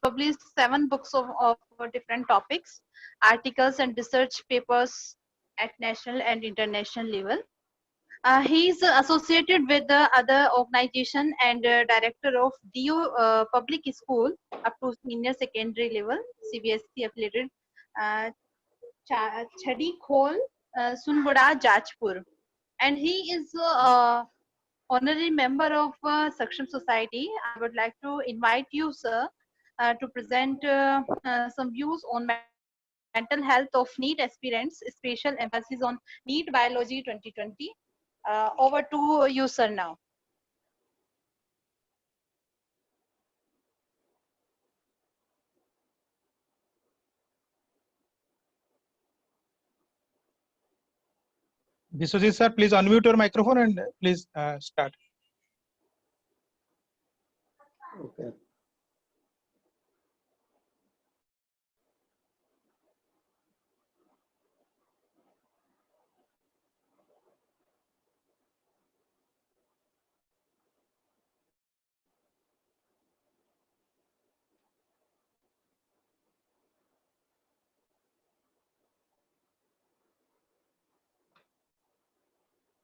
published 7 books of different topics, articles and research papers at national and international level. He is associated with the other organization and director of DO Public School up to senior secondary level, CBSE affiliated, uh, Chadi Khol, Sunbura, Jajpur. And he is honorary member of Saksham Society. I would like to invite you, sir, to present some views on mental health of NEET aspirants, special emphasis on NEET Biology 2020. Over to you, sir, now. Biswajit sir, please unmute your microphone and please start. Okay.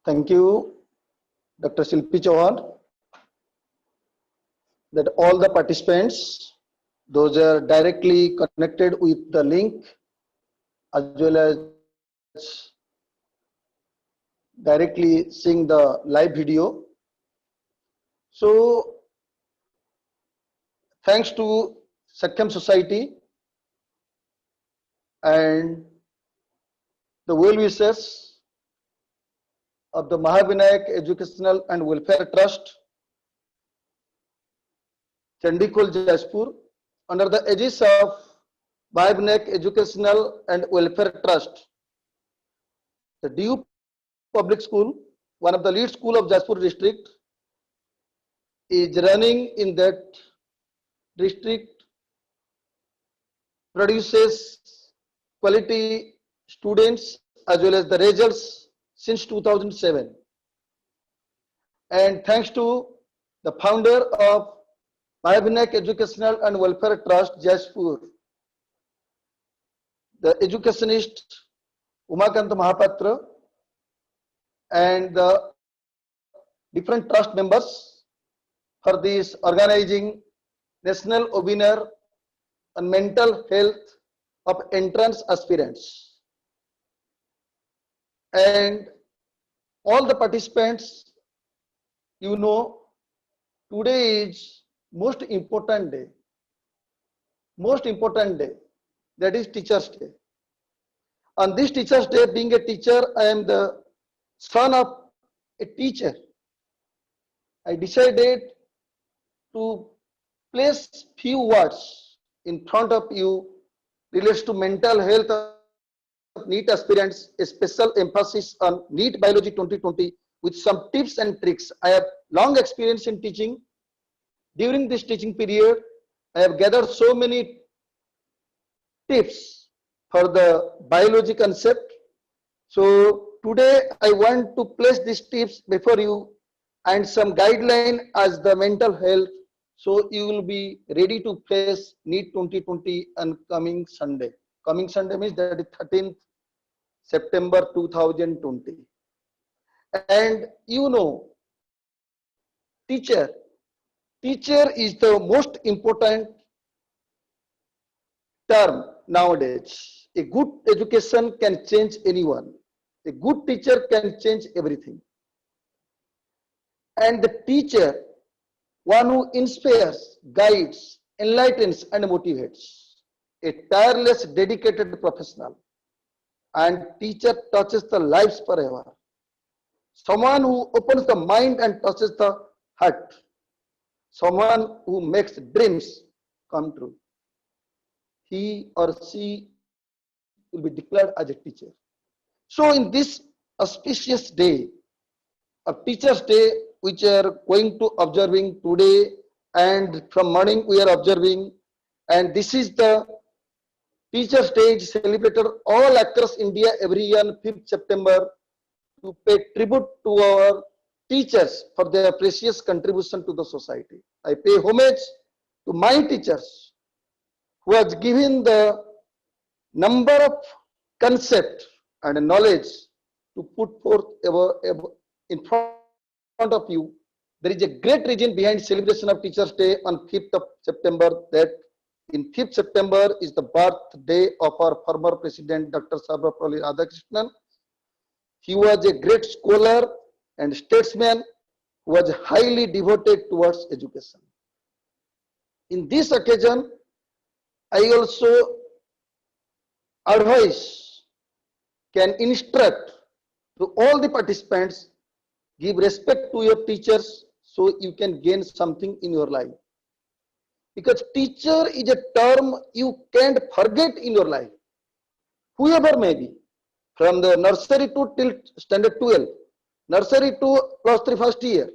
Thank you, Dr. Shilpi Chauhan, that all the participants, those are directly connected with the link as well as directly seeing the live video. So, thanks to Saksham Society and the well wishers of the Mahavinayak Educational and Welfare Trust, Chandikhol, Jashpur, under the aegis of Mahavinayak Educational and Welfare Trust, the DU Public School, one of the lead school of Jashpur district, is running in that district, produces quality students as well as the results since 2007. And thanks to the founder of Mahavinayak Educational and Welfare Trust, Jashpur, the educationist Umakant Mahapatra, and the different trust members for this organizing national webinar on mental health of entrance aspirants. And all the participants, you know, today is most important day, that is Teachers' Day. On this Teachers' Day, being a teacher, I am the son of a teacher. I decided to place few words in front of you relates to mental health of NEET aspirants, a special emphasis on NEET Biology 2020 with some tips and tricks. I have long experience in teaching. During this teaching period, I have gathered so many tips for the biology concept. So today I want to place these tips before you and some guideline as the mental health. So you will be ready to face NEET 2020 on coming Sunday. Coming Sunday means that is 13th September 2020. And you know, teacher is the most important term nowadays. A good education can change anyone. A good teacher can change everything. And the teacher, one who inspires, guides, enlightens, and motivates. A tireless, dedicated professional. And teacher touches the lives forever. Someone who opens the mind and touches the heart. Someone who makes dreams come true. He or she will be declared as a teacher. So in this auspicious day of Teachers' Day, which we are going to observing today, and from morning we are observing, and this is the Teachers' Day is celebrated all across India every year on 5th September to pay tribute to our teachers for their precious contribution to the society. I pay homage to my teachers who has given the number of concept and knowledge to put forth in front of you. There is a great reason behind celebration of Teachers' Day on 5th of September, that in 5th September is the birthday of our former President Dr. Sarvepalli Radhakrishnan. He was a great scholar and statesman who was highly devoted towards education. In this occasion, I also advise, can instruct to all the participants, give respect to your teachers so you can gain something in your life. Because teacher is a term you can't forget in your life. Whoever may be, from the nursery to till standard 12, nursery to +3 first year,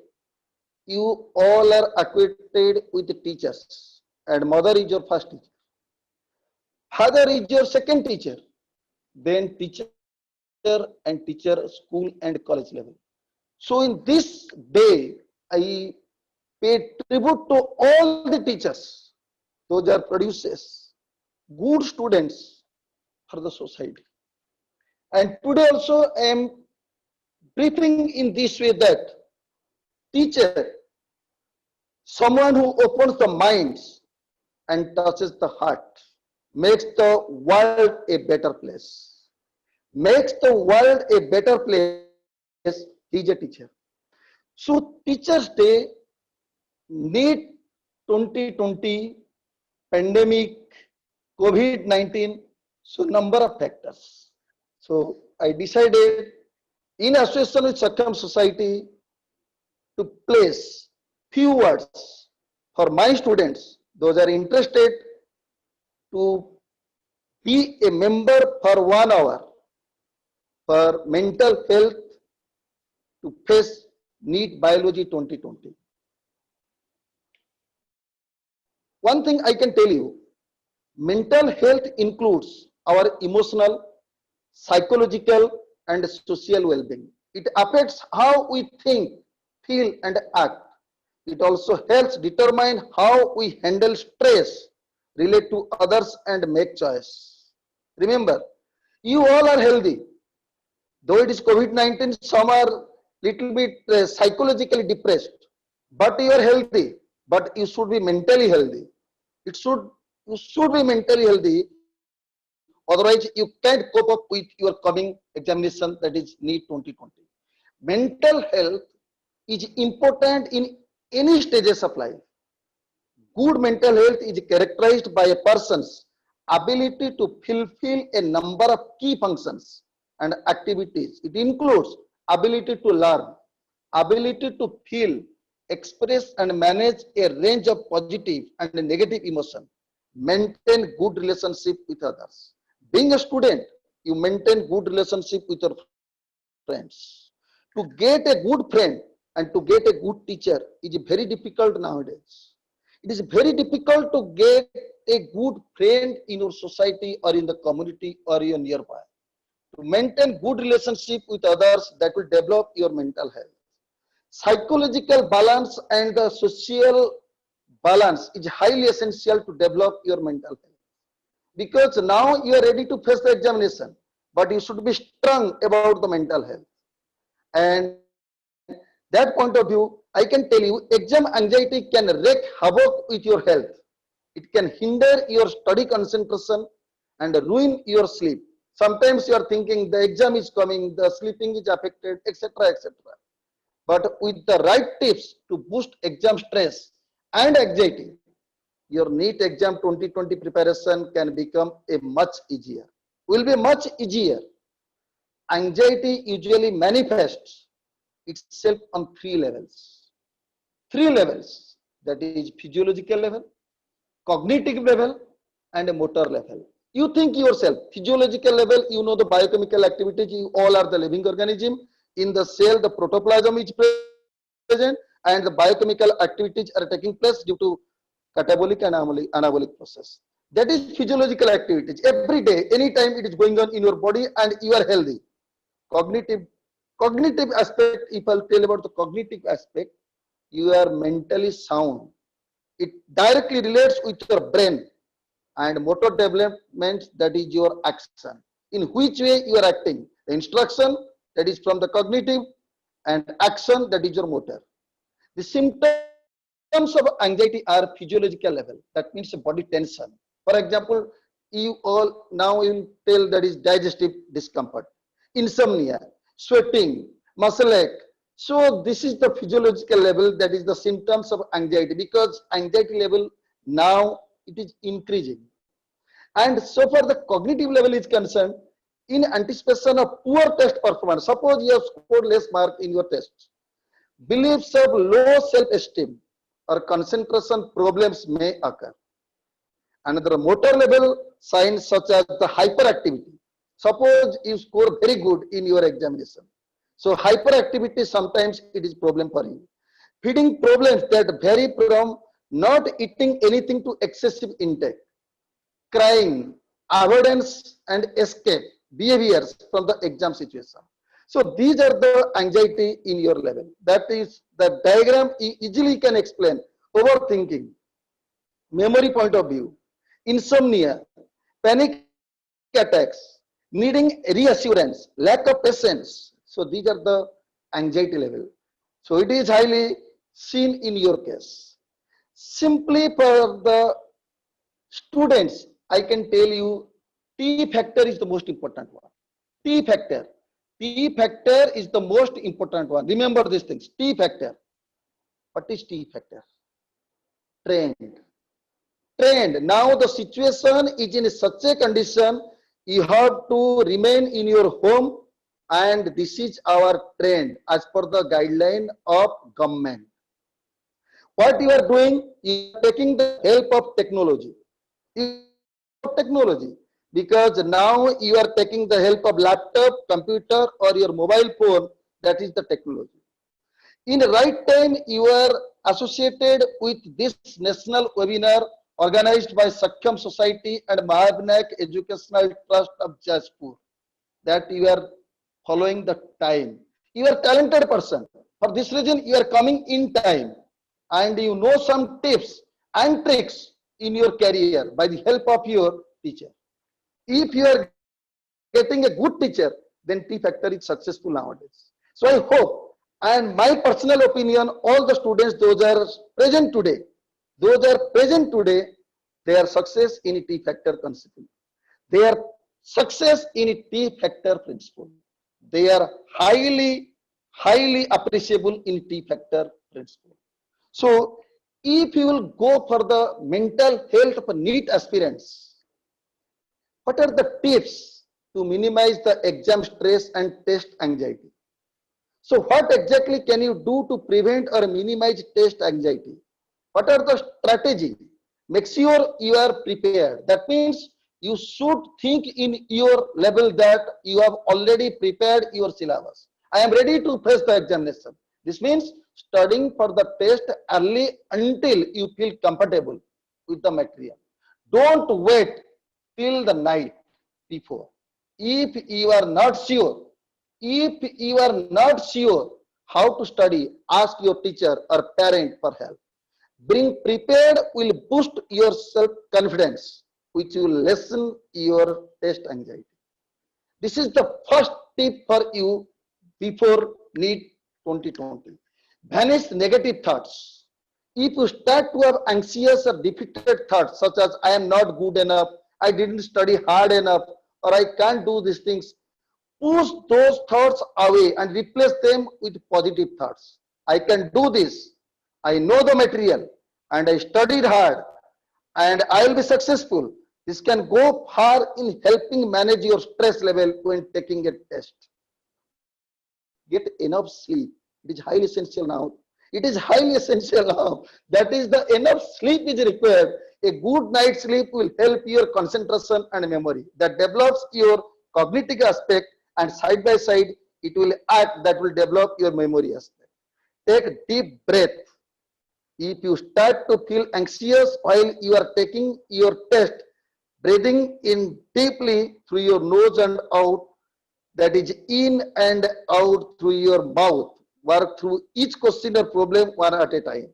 you all are acquainted with the teachers, and mother is your first teacher. Father is your second teacher, then teacher and teacher school and college level. So in this day, I pay tribute to all the teachers. Those are producers, good students for the society. And today also I am briefing in this way that teacher, someone who opens the minds and touches the heart, makes the world a better place. Makes the world a better place, he is a teacher. So Teachers' Day, NEET 2020, pandemic, COVID-19, so number of factors. So I decided in association with Sakam Society to place few words for my students, those are interested to be a member for 1 hour for mental health to face NEET Biology 2020. One thing I can tell you, mental health includes our emotional, psychological and social well-being. It affects how we think, feel and act. It also helps determine how we handle stress, relate to others and make choice. Remember, you all are healthy. Though it is COVID-19, some are little bit psychologically depressed, but you are healthy, but you should be mentally healthy. You should be mentally healthy. Otherwise, you can't cope up with your coming examination, that is NEET 2020. Mental health is important in any stages of life. Good mental health is characterized by a person's ability to fulfill a number of key functions and activities. It includes ability to learn, ability to feel, express and manage a range of positive and negative emotion, maintain good relationship with others. Being a student, you maintain good relationship with your friends. To get a good friend and to get a good teacher is very difficult nowadays. It is very difficult to get a good friend in your society or in the community or your nearby. To maintain good relationship with others, that will develop your mental health. Psychological balance and the social balance is highly essential to develop your mental health. Because now you are ready to face the examination, but you should be strong about the mental health. And that point of view, I can tell you, exam anxiety can wreak havoc with your health. It can hinder your study concentration and ruin your sleep. Sometimes you are thinking the exam is coming, the sleeping is affected, etc., etc. But with the right tips to boost exam stress and anxiety, your NEET exam 2020 preparation can become a much easier. Will be much easier. Anxiety usually manifests itself on 3 levels. 3 levels, that is physiological level, cognitive level and a motor level. You think yourself, physiological level, you know the biochemical activities, you all are the living organism. In the cell, the protoplasm is present and the biochemical activities are taking place due to catabolic and anabolic process. That is physiological activities. Every day, anytime it is going on in your body and you are healthy. Cognitive aspect, if I'll tell about the cognitive aspect, you are mentally sound. It directly relates with your brain. and motor development, that is your action. In which way you are acting? The instruction, that is from the cognitive, and action, that is your motor. The symptoms of anxiety are physiological level. That means body tension. For example, you all now you tell that is digestive discomfort, insomnia, sweating, muscle ache. So this is the physiological level, that is the symptoms of anxiety, because anxiety level now it is increasing. And so far the cognitive level is concerned, in anticipation of poor test performance, suppose you have scored less mark in your test, beliefs of low self-esteem or concentration problems may occur. Another motor level signs such as the hyperactivity. Suppose you score very good in your examination. So hyperactivity sometimes it is problem for you. Feeding problems that vary from not eating anything to excessive intake. Crying, avoidance and escape behaviors from the exam situation. So these are the anxiety in your level. That is the diagram easily can explain overthinking, memory point of view, insomnia, panic attacks, needing reassurance, lack of patience. So these are the anxiety level. So it is highly seen in your case. Simply for the students, I can tell you T factor is the most important one. T factor. T factor is the most important one. Remember these things. T factor. What is T factor? Trend. Trend. Now the situation is in such a condition, you have to remain in your home, and this is our trend as per the guideline of government. What you are doing, you are taking the help of technology. Technology, because now you are taking the help of laptop, computer or your mobile phone, that is the technology. In the right time, you are associated with this national webinar organized by Sakhyam Society and Mahavinayak Educational Trust of Jaspur, that you are following the time. You are a talented person. For this reason, you are coming in time and you know some tips and tricks in your career by the help of your teacher. If you are getting a good teacher, then T factor is successful nowadays. So I hope, and my personal opinion, all the students, those are present today, they are success in T factor principle. They are success in T factor principle. They are highly appreciable in T factor principle. So if you will go for the mental health of NEET aspirants, what are the tips to minimize the exam stress and test anxiety? So what exactly can you do to prevent or minimize test anxiety? What are the strategy? Make sure you are prepared. That means you should think in your level that you have already prepared your syllabus. I am ready to face the examination. This means studying for the test early until you feel comfortable with the material. Don't wait till the night before. If you are not sure how to study, ask your teacher or parent for help. Being prepared will boost your self-confidence, which will lessen your test anxiety. This is the first tip for you before NEET 2020. Banish negative thoughts. If you start to have anxious or defeated thoughts such as I am not good enough, I didn't study hard enough, or I can't do these things, push those thoughts away and replace them with positive thoughts. I can do this. I know the material and I studied hard and I will be successful. This can go far in helping manage your stress level when taking a test. Get enough sleep. It is highly essential now. It is highly essential now. That is, the enough sleep is required. A good night's sleep will help your concentration and memory. That develops your cognitive aspect, and side by side it will act that will develop your memory aspect. Take deep breath. If you start to feel anxious while you are taking your test, breathing in deeply through your nose and out, that is in and out through your mouth. Work through each question or problem one at a time.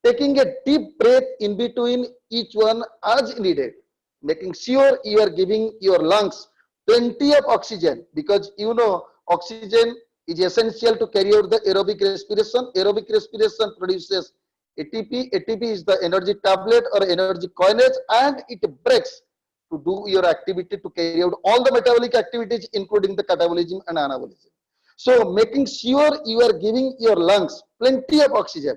Taking a deep breath in between each one as needed. making sure you are giving your lungs plenty of oxygen, because you know oxygen is essential to carry out the aerobic respiration. Aerobic respiration produces ATP. ATP is the energy tablet or energy coinage, and it breaks to do your activity, to carry out all the metabolic activities, including the catabolism and anabolism. So making sure you are giving your lungs plenty of oxygen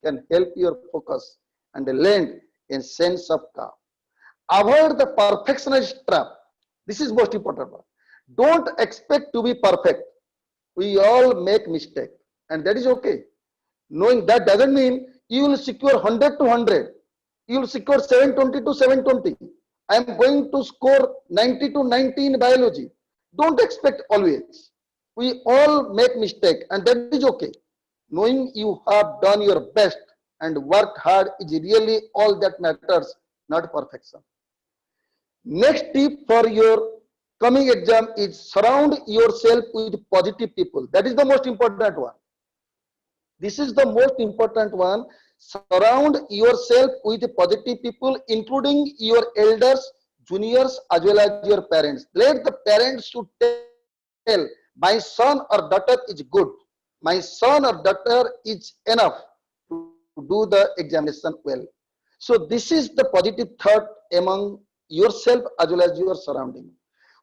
can help your focus and lend a sense of calm. Avoid the perfectionist trap. This is most important one. Don't expect to be perfect. We all make mistake, and that is okay. Knowing that doesn't mean you will secure 100 to 100. You will secure 720 to 720. I am going to score 90 to 90 in biology. Don't expect always. We all make mistake, and that is okay. Knowing you have done your best and worked hard is really all that matters, not perfection. Next tip for your coming exam is surround yourself with positive people. That is the most important one. This is the most important one. Surround yourself with positive people, including your elders, juniors, as well as your parents. Let the parents should tell, my son or daughter is good. My son or daughter is enough to do the examination well. So this is the positive thought among yourself as well as your surrounding.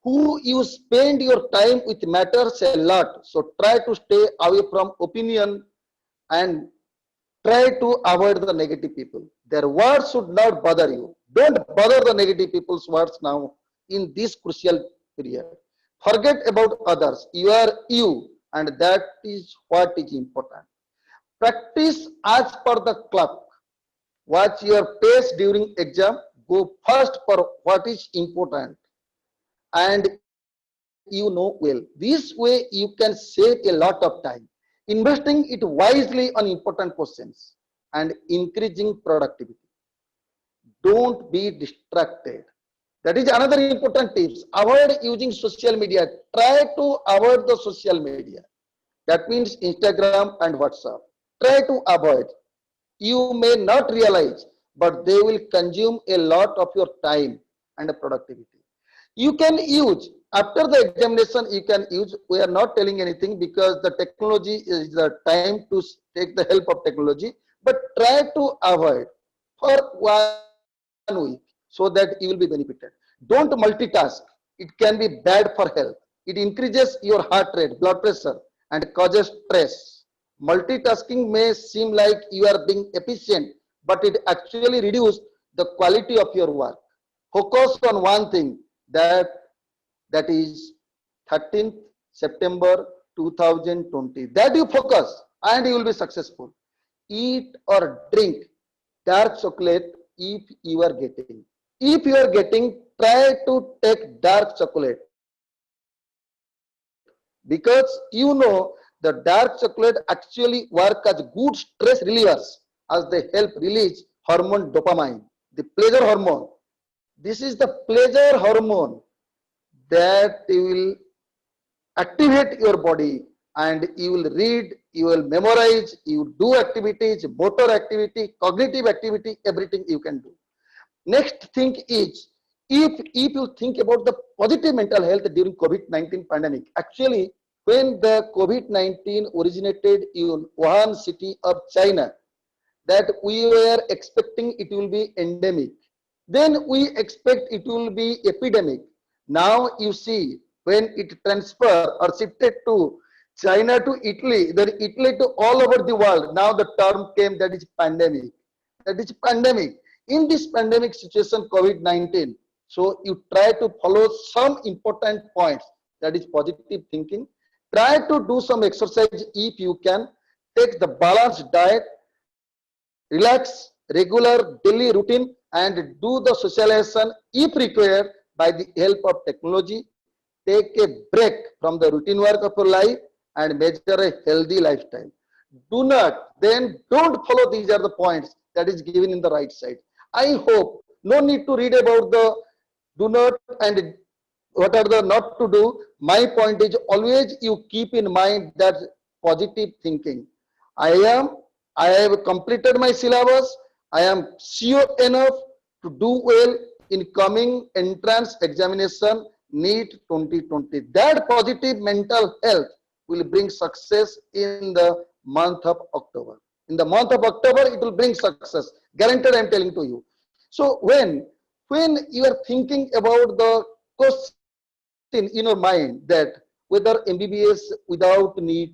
Who you spend your time with matters a lot. So try to stay away from opinion and try to avoid the negative people. Their words should not bother you. Don't bother the negative people's words now in this crucial period. Forget about others. You are you, and that is what is important. Practice as per the clock. Watch your pace during exam. Go first for what is important, and you know well. This way you can save a lot of time, investing it wisely on important questions and increasing productivity. Don't be distracted. That is another important tips. Avoid using social media. Try to avoid the social media. That means Instagram and WhatsApp. Try to avoid. You may not realize, but they will consume a lot of your time and productivity. You can use, after the examination, you can use, we are not telling anything because the technology is the time to take the help of technology, but try to avoid for 1 week so that you will be benefited. Don't multitask. It can be bad for health. It increases your heart rate, blood pressure, and causes stress. Multitasking may seem like you are being efficient, but it actually reduces the quality of your work. Focus on one thing, that is 13th September 2020. That you focus and you will be successful. Eat or drink dark chocolate if you are getting. If you are getting, try to take dark chocolate, because you know the dark chocolate actually work as good stress relievers, as they help release hormone dopamine, the pleasure hormone. This is the pleasure hormone that will activate your body, and you will read, you will memorize, you do activities, motor activity, cognitive activity, everything you can do. Next thing is, if you think about the positive mental health during COVID-19 pandemic, actually when the COVID-19 originated in Wuhan city of China, that we were expecting it will be endemic. Then we expect it will be epidemic. Now you see, when it transferred or shifted to China to Italy, then Italy to all over the world, now the term came, that is pandemic. That is pandemic. In this pandemic situation, COVID-19, so you try to follow some important points, that is positive thinking. Try to do some exercise if you can. Take the balanced diet, relax, regular daily routine, and do the socialization if required by the help of technology. Take a break from the routine work of your life and measure a healthy lifestyle. Do not, then don't follow, these are the points that is given in the right side. I hope, no need to read about the do not and what are the not to do. My point is, always you keep in mind that positive thinking. I have completed my syllabus. I am sure enough to do well in coming entrance examination NEET 2020. That positive mental health will bring success in the month of October. In the month of October, it will bring success. Guaranteed, I am telling to you. So when you are thinking about the question in your mind that whether MBBS without NEET,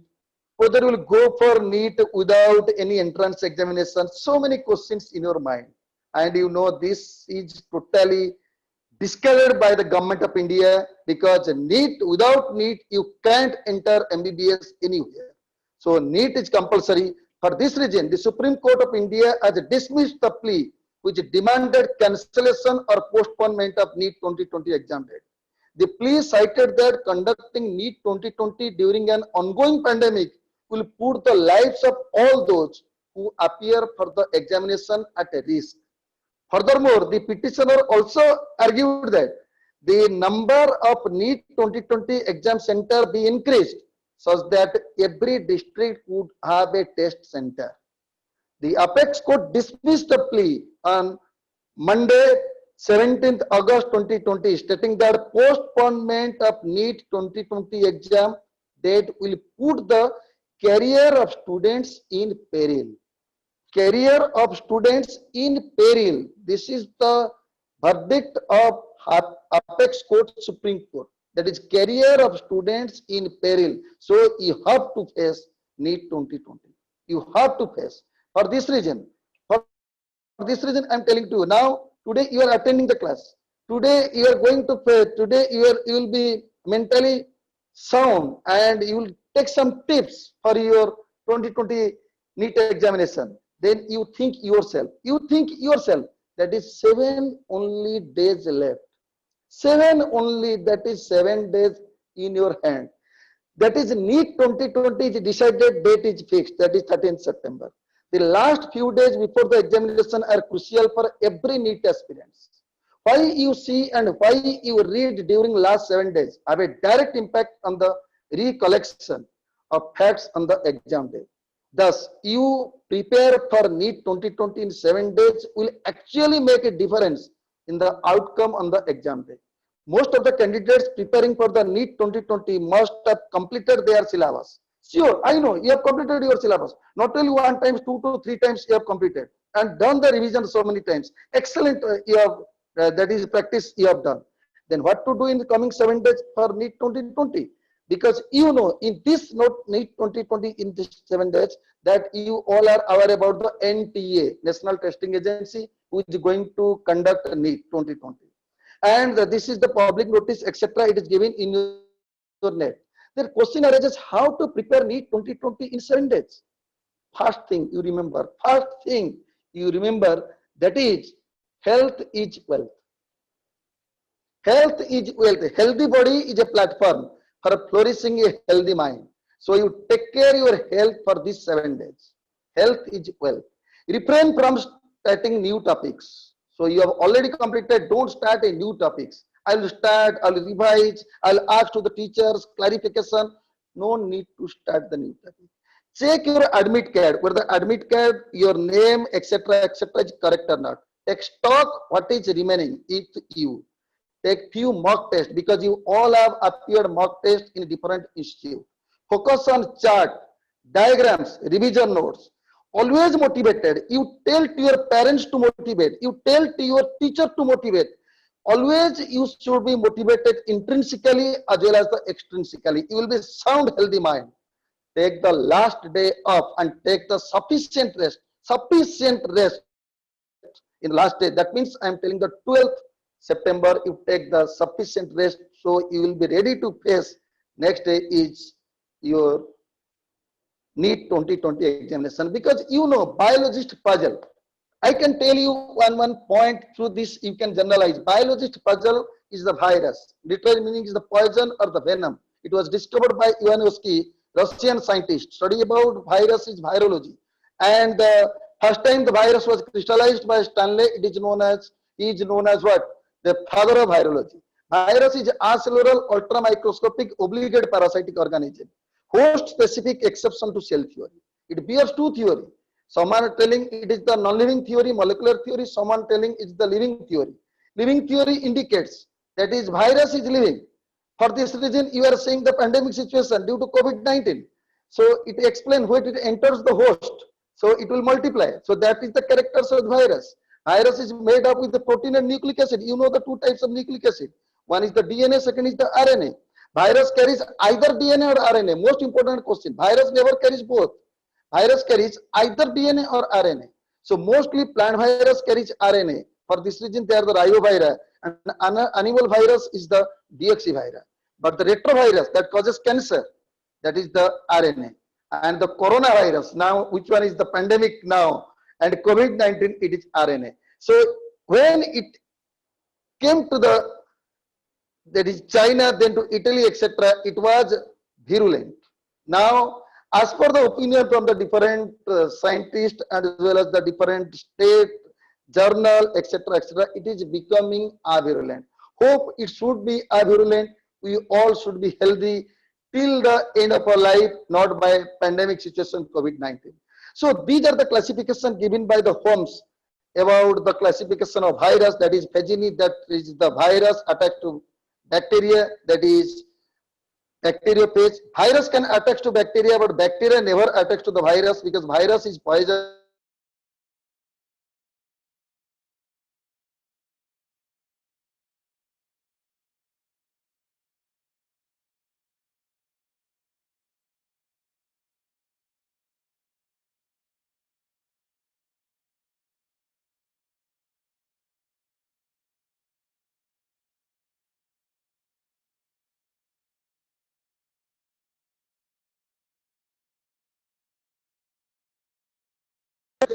whether you will go for NEET without any entrance examination, so many questions in your mind. And you know this is totally discovered by the government of India, because NEET, without NEET, you can't enter MBBS anywhere. So NEET is compulsory. For this reason, the Supreme Court of India has dismissed the plea which demanded cancellation or postponement of NEET 2020 exam date. The plea cited that conducting NEET 2020 during an ongoing pandemic will put the lives of all those who appear for the examination at a risk. Furthermore, the petitioner also argued that the number of NEET 2020 exam center be increased such that every district would have a test center. The apex court dismissed the plea on Monday, 17th August 2020, stating that postponement of NEET 2020 exam date will put the career of students in peril. Career of students in peril. This is the verdict of Apex Court, Supreme Court. That is career of students in peril. So you have to face NEET 2020. You have to face. For this reason, I'm telling to you now. Today you are attending the class. Today you are going to pay. Today you will be mentally sound, and you will take some tips for your 2020 NEET examination. Then you think yourself. That is 7 only days left. 7 only. That is 7 days in your hand. That is NEET 2020 is decided, date is fixed. That is 13th September. The last few days before the examination are crucial for every NEET aspirant. Why you see and why you read during last 7 days have a direct impact on the recollection of facts on the exam day. Thus, you prepare for NEET 2020 in 7 days will actually make a difference in the outcome on the exam day. Most of the candidates preparing for the NEET 2020 must have completed their syllabus. Sure, I know you have completed your syllabus. Not only 1 time, 2 to 3 times you have completed and done the revision so many times. Excellent, you have that is practice you have done. Then what to do in the coming 7 days for NEET 2020? Because you know in this NEET 2020 in this 7 days that you all are aware about the NTA, National Testing Agency, who is going to conduct NEET 2020. And this is the public notice, etc. It is given in your net. The question arises how to prepare NEET 2020 in 7 days. First thing you remember, that is health is wealth. Health is wealth. A healthy body is a platform for flourishing a healthy mind. So you take care of your health for these 7 days. Health is wealth. Refrain from starting new topics. So you have already completed, don't start a new topics. I'll revise, I'll ask to the teachers clarification. No need to start the new topic. Check your admit card, whether the admit card, your name, etc., is correct or not. Take stock what is remaining if you take few mock tests, because you all have appeared mock tests in different institutes. Focus on chart, diagrams, revision notes. Always motivated. You tell to your parents to motivate. You tell to your teacher to motivate. Always you should be motivated intrinsically as well as the extrinsically. You will be sound, healthy mind. Take the last day off and take the sufficient rest. In the last day. That means I am telling the 12th September, you take the sufficient rest, so you will be ready to face. Next day is your NEET 2020 examination, because you know biologist puzzle. I can tell you one point through this, you can generalize. Biologist puzzle is the virus. Literal meaning is the poison or the venom. It was discovered by Ivanovsky, Russian scientist. Study about virus is virology. And first time the virus was crystallized by Stanley, he is known as what? The father of virology. Virus is acellular ultramicroscopic obligate parasitic organism. Host specific exception to cell theory. It bears two theory. Someone telling it is the non-living theory, molecular theory. Someone telling it's the living theory. living theory indicates that is virus is living. For this reason, you are saying the pandemic situation due to COVID-19. So it explains when it enters the host, so it will multiply. So that is the characters of the virus. Virus is made up with the protein and nucleic acid. You know the two types of nucleic acid. One is the DNA, second is the RNA. Virus carries either DNA or RNA. Most important question. Virus never carries both. Virus carries either DNA or RNA. So mostly plant virus carries RNA. For this reason, they are the ribovirus, and animal virus is the deoxyvirus. But the retrovirus that causes cancer, that is the RNA. And the coronavirus, now which one is the pandemic now, and COVID-19, it is RNA. So when it came to the, that is China, then to Italy, etc., it was virulent. Now, as per the opinion from the different scientists as well as the different state journal, etc., it is becoming avirulent. Hope it should be avirulent. We all should be healthy till the end of our life, not by pandemic situation COVID-19. So these are the classification given by the Holmes about the classification of virus, that is phagini, that is the virus attacked to bacteria, that is bacteriophage. Virus can attach to bacteria, but bacteria never attach to the virus because virus is poison.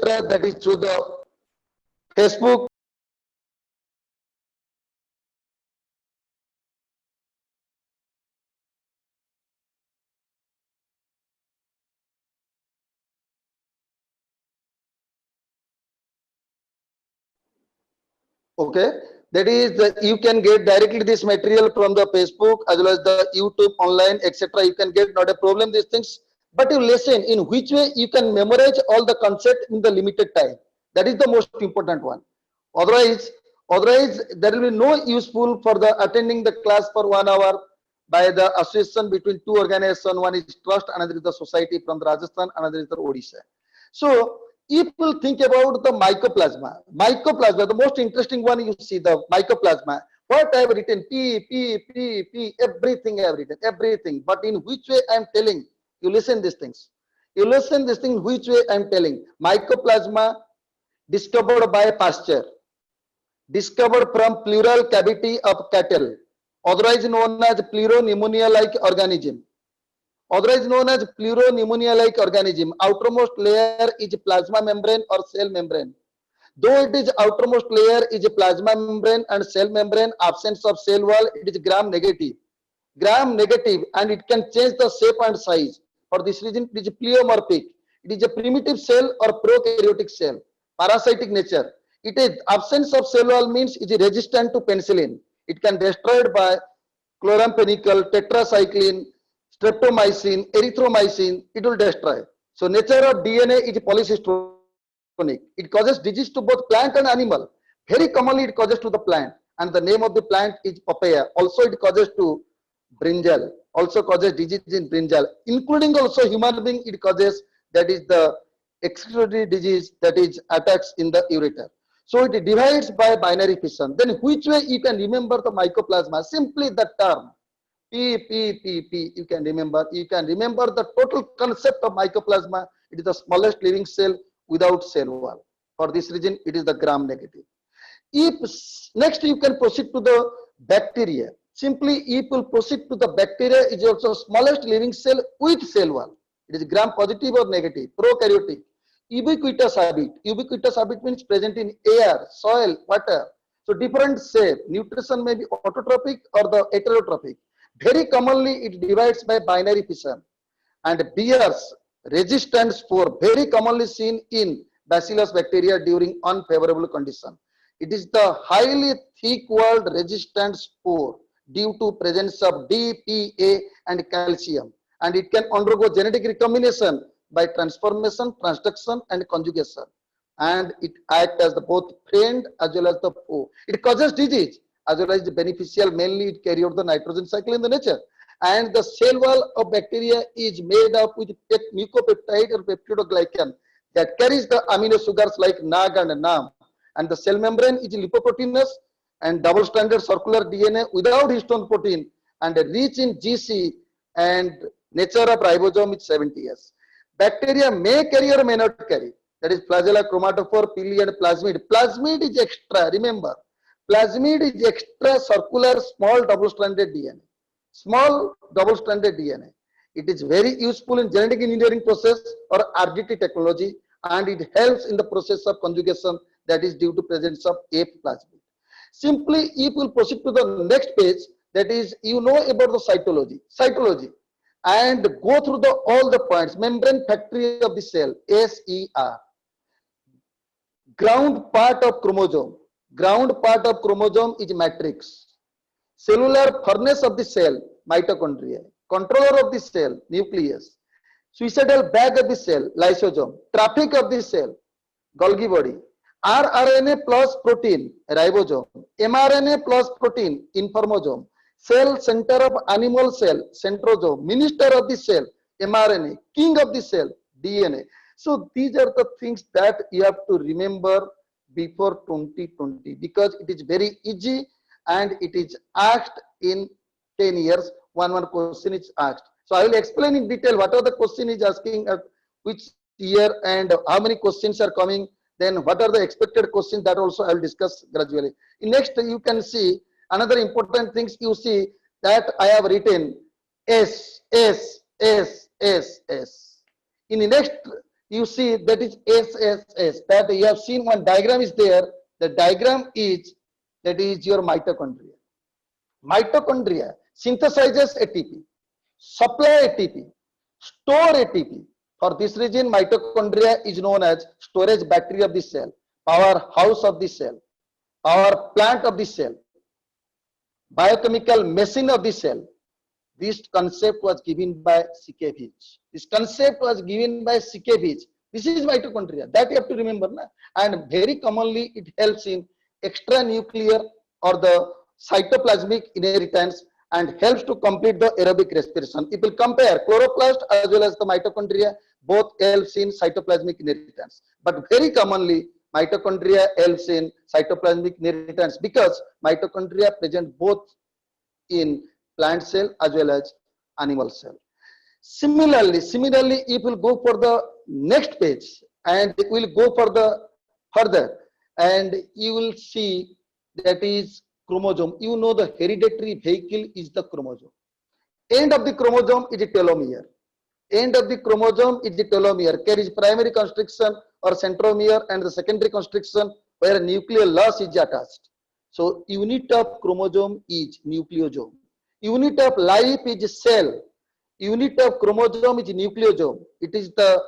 That is through the Facebook. Okay, that is you can get directly this material from the Facebook as well as the YouTube online, etc. You can get, not a problem, these things, but you listen in which way you can memorize all the concept in the limited time. That is the most important one. Otherwise there will be no useful for the attending the class for 1 hour by the association between two organizations. One is trust, another is the society from the Rajasthan, another is the Odisha. So if you think about the mycoplasma, the most interesting one, you see the mycoplasma. What I have written, P, everything I have written, everything. But in which way I am telling, you listen these things. You listen this thing, which way I am telling. Mycoplasma discovered by Pasteur, discovered from pleural cavity of cattle, otherwise known as pleuropneumonia-like organism. Otherwise known as pleuropneumonia-like organism. Outermost layer is plasma membrane or cell membrane. Though it is outermost layer is a plasma membrane and cell membrane, absence of cell wall, it is gram negative. Gram negative, and it can change the shape and size. For this reason, it is pleomorphic. It is a primitive cell or prokaryotic cell. Parasitic nature. It is absence of cell wall means it is resistant to penicillin. It can be destroyed by chloramphenicol, tetracycline, streptomycin, erythromycin, it will destroy. So nature of DNA is polycystonic. It causes disease to both plant and animal. Very commonly it causes to the plant, and the name of the plant is papaya. Also it causes to brinjal, also causes disease in brinjal, including also human being it causes, that is the excretory disease, that is attacks in the ureter. So it divides by binary fission. Then which way you can remember the mycoplasma? Simply the term. P, you can remember. You can remember the total concept of mycoplasma. It is the smallest living cell without cell wall. For this reason, it is the gram negative. If next you can proceed to the bacteria. Simply, if you proceed to the bacteria, is also smallest living cell with cell wall. It is gram positive or negative, prokaryotic. Ubiquitous habit. Ubiquitous habit means present in air, soil, water. So different shape. Nutrition may be autotrophic or the heterotrophic. Very commonly it divides by binary fission, and bears resistant spore, very commonly seen in Bacillus bacteria during unfavorable condition. It is the highly thick walled resistant spore due to presence of DPA and calcium, and it can undergo genetic recombination by transformation, transduction and conjugation. and it acts as the both friend as well as the foe. It causes disease as well as the beneficial. Mainly it carry out the nitrogen cycle in the nature. And the cell wall of bacteria is made up with mucopeptide or peptidoglycan that carries the amino sugars like NAG and NAM. And the cell membrane is lipoproteinous and double-stranded circular DNA without histone protein and rich in GC, and nature of ribosome is 70 years. Bacteria may carry or may not carry. That is flagella, chromatophore, pili, and plasmid. Plasmid is extra, remember. Plasmid is extra circular small double-stranded DNA. Small double-stranded DNA. It is very useful in genetic engineering process or RGT technology, and it helps in the process of conjugation that is due to presence of F plasmid. Simply, if we proceed to the next page, that is, you know about the cytology, and go through all the points. Membrane factory of the cell, SER. Ground part of chromosome. Ground part of chromosome is matrix. Cellular furnace of the cell, mitochondria. Controller of the cell, nucleus. Suicidal bag of the cell, lysosome. Traffic of the cell, Golgi body. rRNA plus protein, ribosome. mRNA plus protein, informosome. Cell center of animal cell, centrosome. Minister of the cell, mRNA. King of the cell, DNA. So these are the things that you have to remember before 2020, because it is very easy and it is asked in 10 years. One question is asked. So I will explain in detail what are the question is asking at which year and how many questions are coming. Then what are the expected questions, that also I will discuss gradually. In next, you can see another important things. You see that I have written S. In the next, you see that is S. That you have seen one diagram is there. The diagram is, that is your mitochondria. Mitochondria synthesizes ATP, supply ATP, store ATP. For this reason, mitochondria is known as storage battery of the cell, powerhouse of the cell, power plant of the cell, biochemical machine of the cell. This concept was given by Sienkiewicz. This concept was given by Sienkiewicz. This is mitochondria. That you have to remember. Na? And very commonly, it helps in extranuclear or the cytoplasmic inheritance and helps to complete the aerobic respiration. It will compare chloroplast as well as the mitochondria, both helps in cytoplasmic inheritance. But very commonly, mitochondria helps in cytoplasmic inheritance because mitochondria present both in plant cell as well as animal cell. Similarly, if we'll go for the next page and we'll go for the further, and you will see that is chromosome. You know the hereditary vehicle is the chromosome. End of the chromosome is a telomere. End of the chromosome is the telomere, carries primary constriction or centromere, and the secondary constriction where nuclear loss is attached. So unit of chromosome is nucleosome. Unit of life is cell. Unit of chromosome is nucleosome. It is the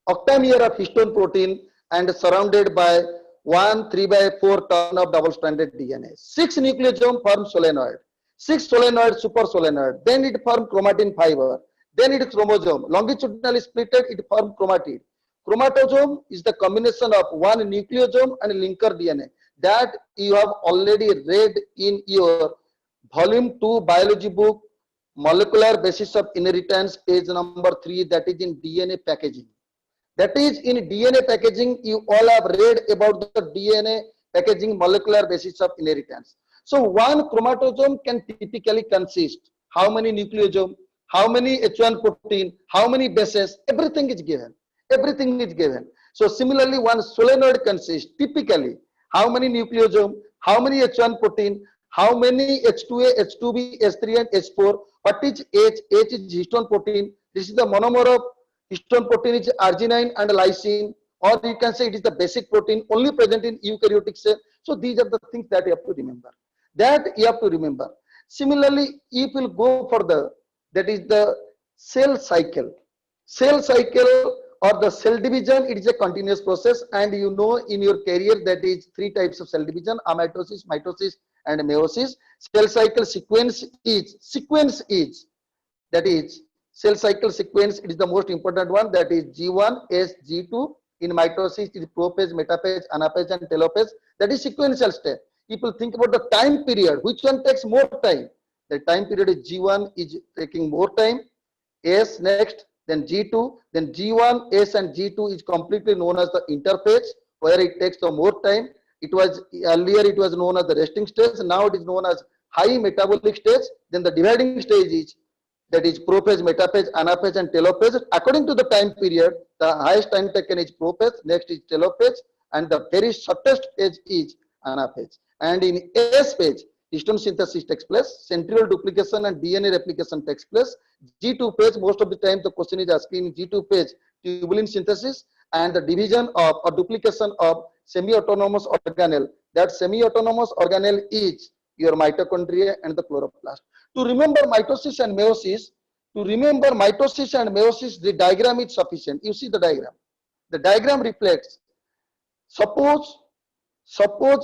octamer of histone protein and surrounded by 1 3/4 ton of double-stranded DNA. 6 nucleosome form solenoid. 6 solenoid, super solenoid. Then it form chromatin fiber. Then it is chromosome. Longitudinally splitted, it form chromatid. Chromatosome is the combination of 1 nucleosome and linker DNA. That you have already read in your volume 2 biology book, molecular basis of inheritance, page number 3, that is in DNA packaging. That is in DNA packaging, you all have read about the DNA packaging, molecular basis of inheritance. So one chromosome can typically consist how many nucleosome, how many H1 protein, how many bases, everything is given. Everything is given. So similarly, one solenoid consists typically how many nucleosome, how many H1 protein, how many H2A, H2B, H3 and H4. What is H? H is histone protein. This is the monomer of histone protein is arginine and lysine, or you can say it is the basic protein only present in eukaryotic cell. So these are the things that you have to remember. Similarly, if you will go for the, that is the cell cycle. Cell cycle or the cell division, it is a continuous process, and you know in your career that is 3 types of cell division: amitosis, mitosis and meiosis. Cell cycle sequence is that is cell cycle sequence, it is the most important one, that is G1, S, G2, in mitosis is prophase, metaphase, anaphase, and telophase. That is sequential step. People think about the time period. Which one takes more time? The time period is G1 is taking more time. S next, then G2, then G1, S, and G2 is completely known as the interphase, where it takes the more time. It was earlier it was known as the resting stage. Now it is known as high metabolic stage. Then the dividing stage is that is prophase, metaphase, anaphase, and telophase. According to the time period, the highest time taken is prophase, next is telophase, and the very shortest phase is anaphase. And in S phase, histone synthesis takes place, centriole duplication and DNA replication takes place. G2 phase, most of the time the question is asking G2 phase, tubulin synthesis and the division of or duplication of semi-autonomous organelle. That semi-autonomous organelle is your mitochondria and the chloroplast. To remember mitosis and meiosis, the diagram is sufficient. You see the diagram. The diagram reflects, suppose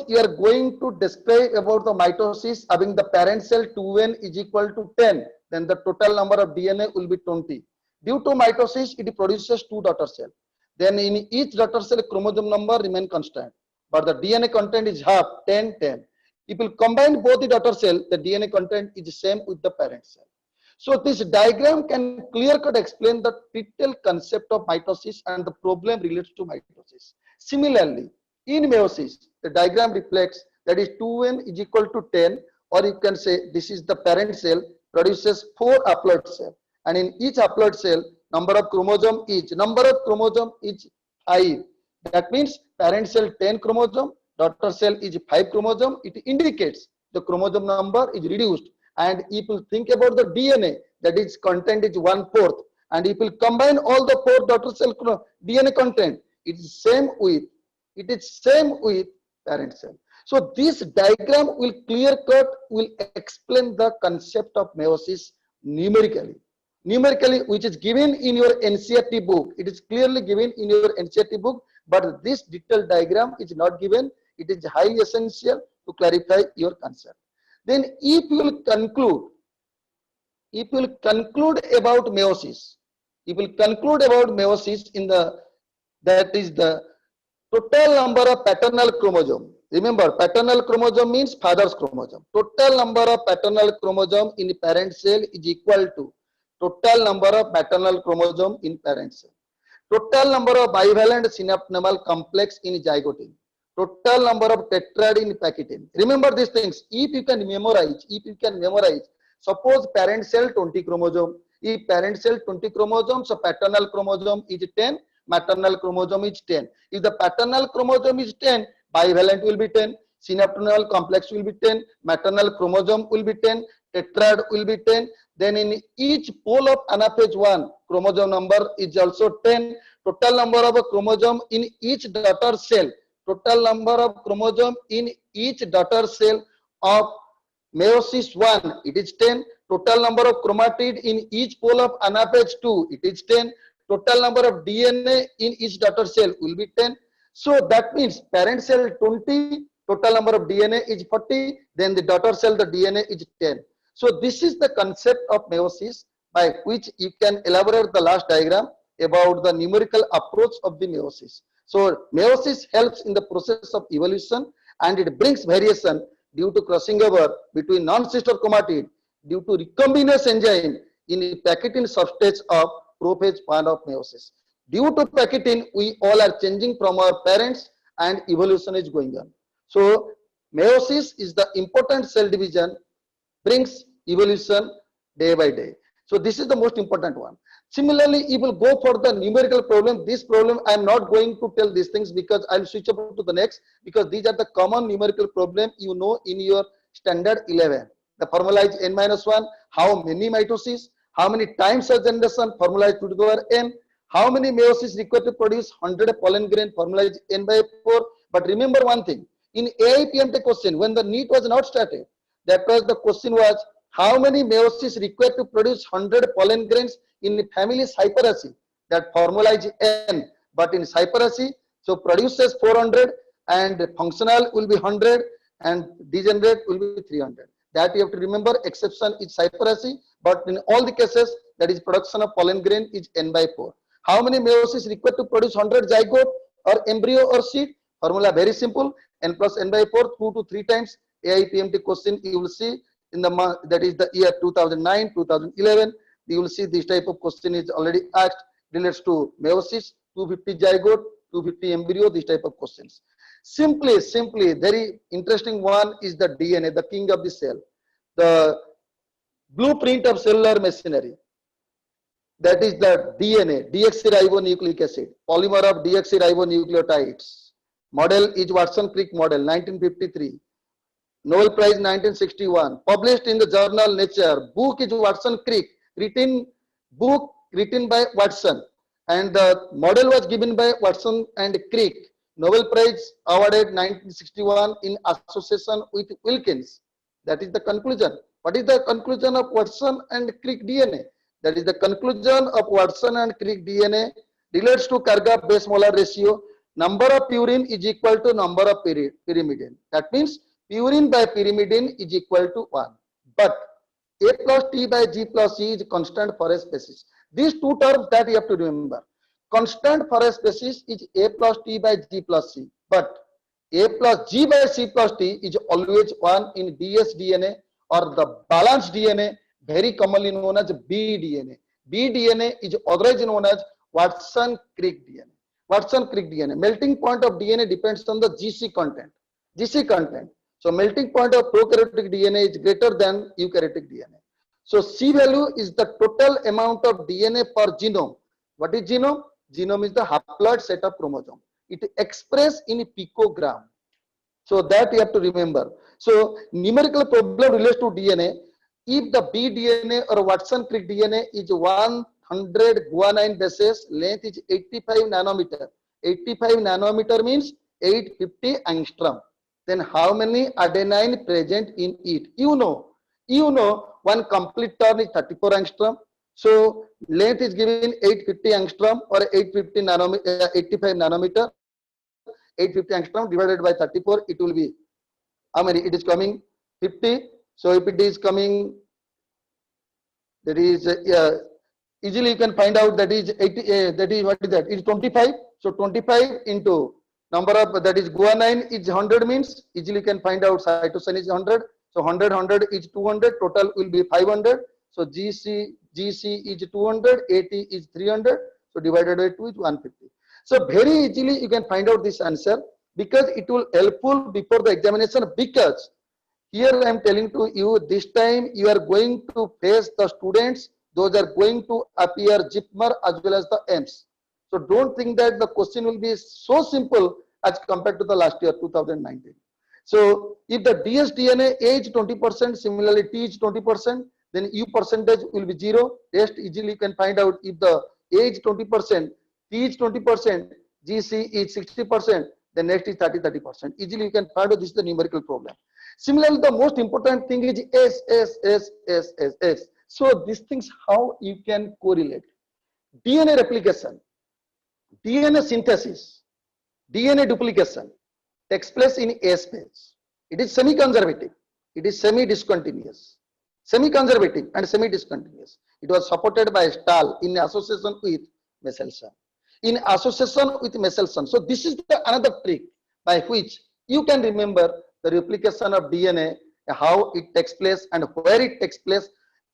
you are going to describe about the mitosis having the parent cell 2n is equal to 10, then the total number of DNA will be 20. Due to mitosis, it produces 2 daughter cells. Then in each daughter cell, chromosome number remain constant, but the DNA content is half, 10, 10. If you combine both the daughter cell, the DNA content is same with the parent cell. So this diagram can clear-cut explain the detailed concept of mitosis and the problem related to mitosis. Similarly, in meiosis, the diagram reflects that is 2n is equal to 10, or you can say this is the parent cell produces 4 haploid cells, and in each haploid cell, number of chromosome is 5. That means parent cell 10 chromosome, daughter cell is 5 chromosome. It indicates the chromosome number is reduced. And if you think about the DNA, that is content is 1/4, and if you combine all the 4 daughter cell DNA content, it is same with parent cell. So this diagram will will explain the concept of meiosis numerically, which is given in your NCERT book. It is clearly given in your NCERT book, but this detailed diagram is not given. It is highly essential to clarify your concept. Then if you will conclude about meiosis, in that is the total number of paternal chromosome. Remember, paternal chromosome means father's chromosome. Total number of paternal chromosome in the parent cell is equal to total number of maternal chromosome in parent cell. Total number of bivalent synaptomal complex in zygote. Total number of tetrad in packaging. Remember these things. If you can memorize, suppose parent cell 20 chromosome. If parent cell 20 chromosomes, so paternal chromosome is 10, maternal chromosome is 10. If the paternal chromosome is 10, bivalent will be 10, synaptomal complex will be 10, maternal chromosome will be 10, tetrad will be 10. Then in each pole of anaphase 1, chromosome number is also 10. Total number of a chromosome in each daughter cell. Total number of chromosome in each daughter cell of meiosis 1, it is 10. Total number of chromatid in each pole of anaphase 2, it is 10. Total number of DNA in each daughter cell will be 10. So that means parent cell 20, total number of DNA is 40, then the daughter cell, the DNA is 10. So this is the concept of meiosis, by which you can elaborate the last diagram about the numerical approach of the meiosis. So meiosis helps in the process of evolution, and it brings variation due to crossing over between non-sister chromatid due to recombinase enzyme in the packaging substage of prophase 1 of meiosis. Due to packaging, we all are changing from our parents and evolution is going on. So meiosis is the important cell division, brings evolution day by day. So this is the most important one. Similarly, if you go for the numerical problem, this problem I am not going to tell these things because I'll switch up to the next, because these are the common numerical problem you know in your standard 11. The formula is n-1, how many mitosis, how many times of generation, formula is 2 to the power n, how many meiosis required to produce 100 pollen grain, formula is n/4. But remember one thing, in AIPMT question, when the NEET was not started, that was the question was, how many meiosis required to produce 100 pollen grains in the family Cyperaceae? That formula is n, but in Cyperaceae, so produces 400 and functional will be 100 and degenerate will be 300. That you have to remember. Exception is Cyperaceae, but in all the cases, that is production of pollen grain is n/4. How many meiosis required to produce 100 zygote? or embryo or seed? Formula very simple. N plus n by 4, 2 to 3 times. AIPMT question you will see in the month, that is the year 2009, 2011. You will see this type of question is already asked, relates to meiosis, 250 zygote, 250 embryo, this type of questions. Simply, very interesting one is the DNA, the king of the cell. The blueprint of cellular machinery. That is the DNA, deoxyribonucleic acid, polymer of deoxyribonucleotides. Model is Watson-Crick model, 1953. Nobel Prize 1961. Published in the journal Nature. Book is Watson-Crick, book written by Watson. And the model was given by Watson and Crick. Nobel Prize awarded 1961 in association with Wilkins. That is the conclusion. What is the conclusion of Watson and Crick DNA? That is the conclusion of Watson and Crick DNA relates to Karga base molar ratio. Number of purine is equal to number of pyrimidine. That means purine by pyrimidine is equal to 1. But A plus T by G plus C is constant for a species. These two terms that you have to remember. Constant for a species is A plus T by G plus C. But A plus G by C plus T is always 1 in dsDNA or the balanced DNA, very commonly known as bDNA. bDNA is otherwise known as Watson-Crick DNA. Watson-Crick DNA. Melting point of DNA depends on the GC content. GC content. So melting point of prokaryotic DNA is greater than eukaryotic DNA. So C value is the total amount of DNA per genome. What is genome? Genome is the haploid set of chromosome. It expressed in picogram. So that you have to remember. So numerical problem relates to DNA. If the bDNA or Watson-Crick DNA is 100 guanine bases, length is 85 nanometer. 85 nanometer means 850 angstrom. Then how many adenine present in it? You know, one complete turn is 34 angstrom. So length is given 850 angstrom or 850 nanometer, 85 nanometer. 850 angstrom divided by 34, it will be how many? It is coming 50. So if it is coming, that is easily you can find out that is 80. That is what is that? It is 25. So 25 into number of, that is guanine is 100 means easily you can find out cytosine is 100. So 100 is 200. Total will be 500. So GC is 200. AT is 300. So divided by 2 is 150. So very easily you can find out this answer because it will helpful before the examination, because here I am telling to you this time you are going to face the students, those are going to appear JIPMER as well as the AIMS. So don't think that the question will be so simple as compared to the last year 2019. So if the dsDNA age 20%, similarly T is 20%, then U percentage will be 0. Rest easily you can find out if the age 20%, T is 20%, GC is 60%, then next is 30%. Easily you can find out this is the numerical problem. Similarly, the most important thing is S. So these things how you can correlate. DNA replication, DNA synthesis, DNA duplication takes place in S phase. It is semi-conservative. It is semi-discontinuous. Semi-conservative and semi-discontinuous. It was supported by Stahl in association with Michelson. In association with Michelson. So this is the another trick by which you can remember the replication of DNA, how it takes place and where it takes place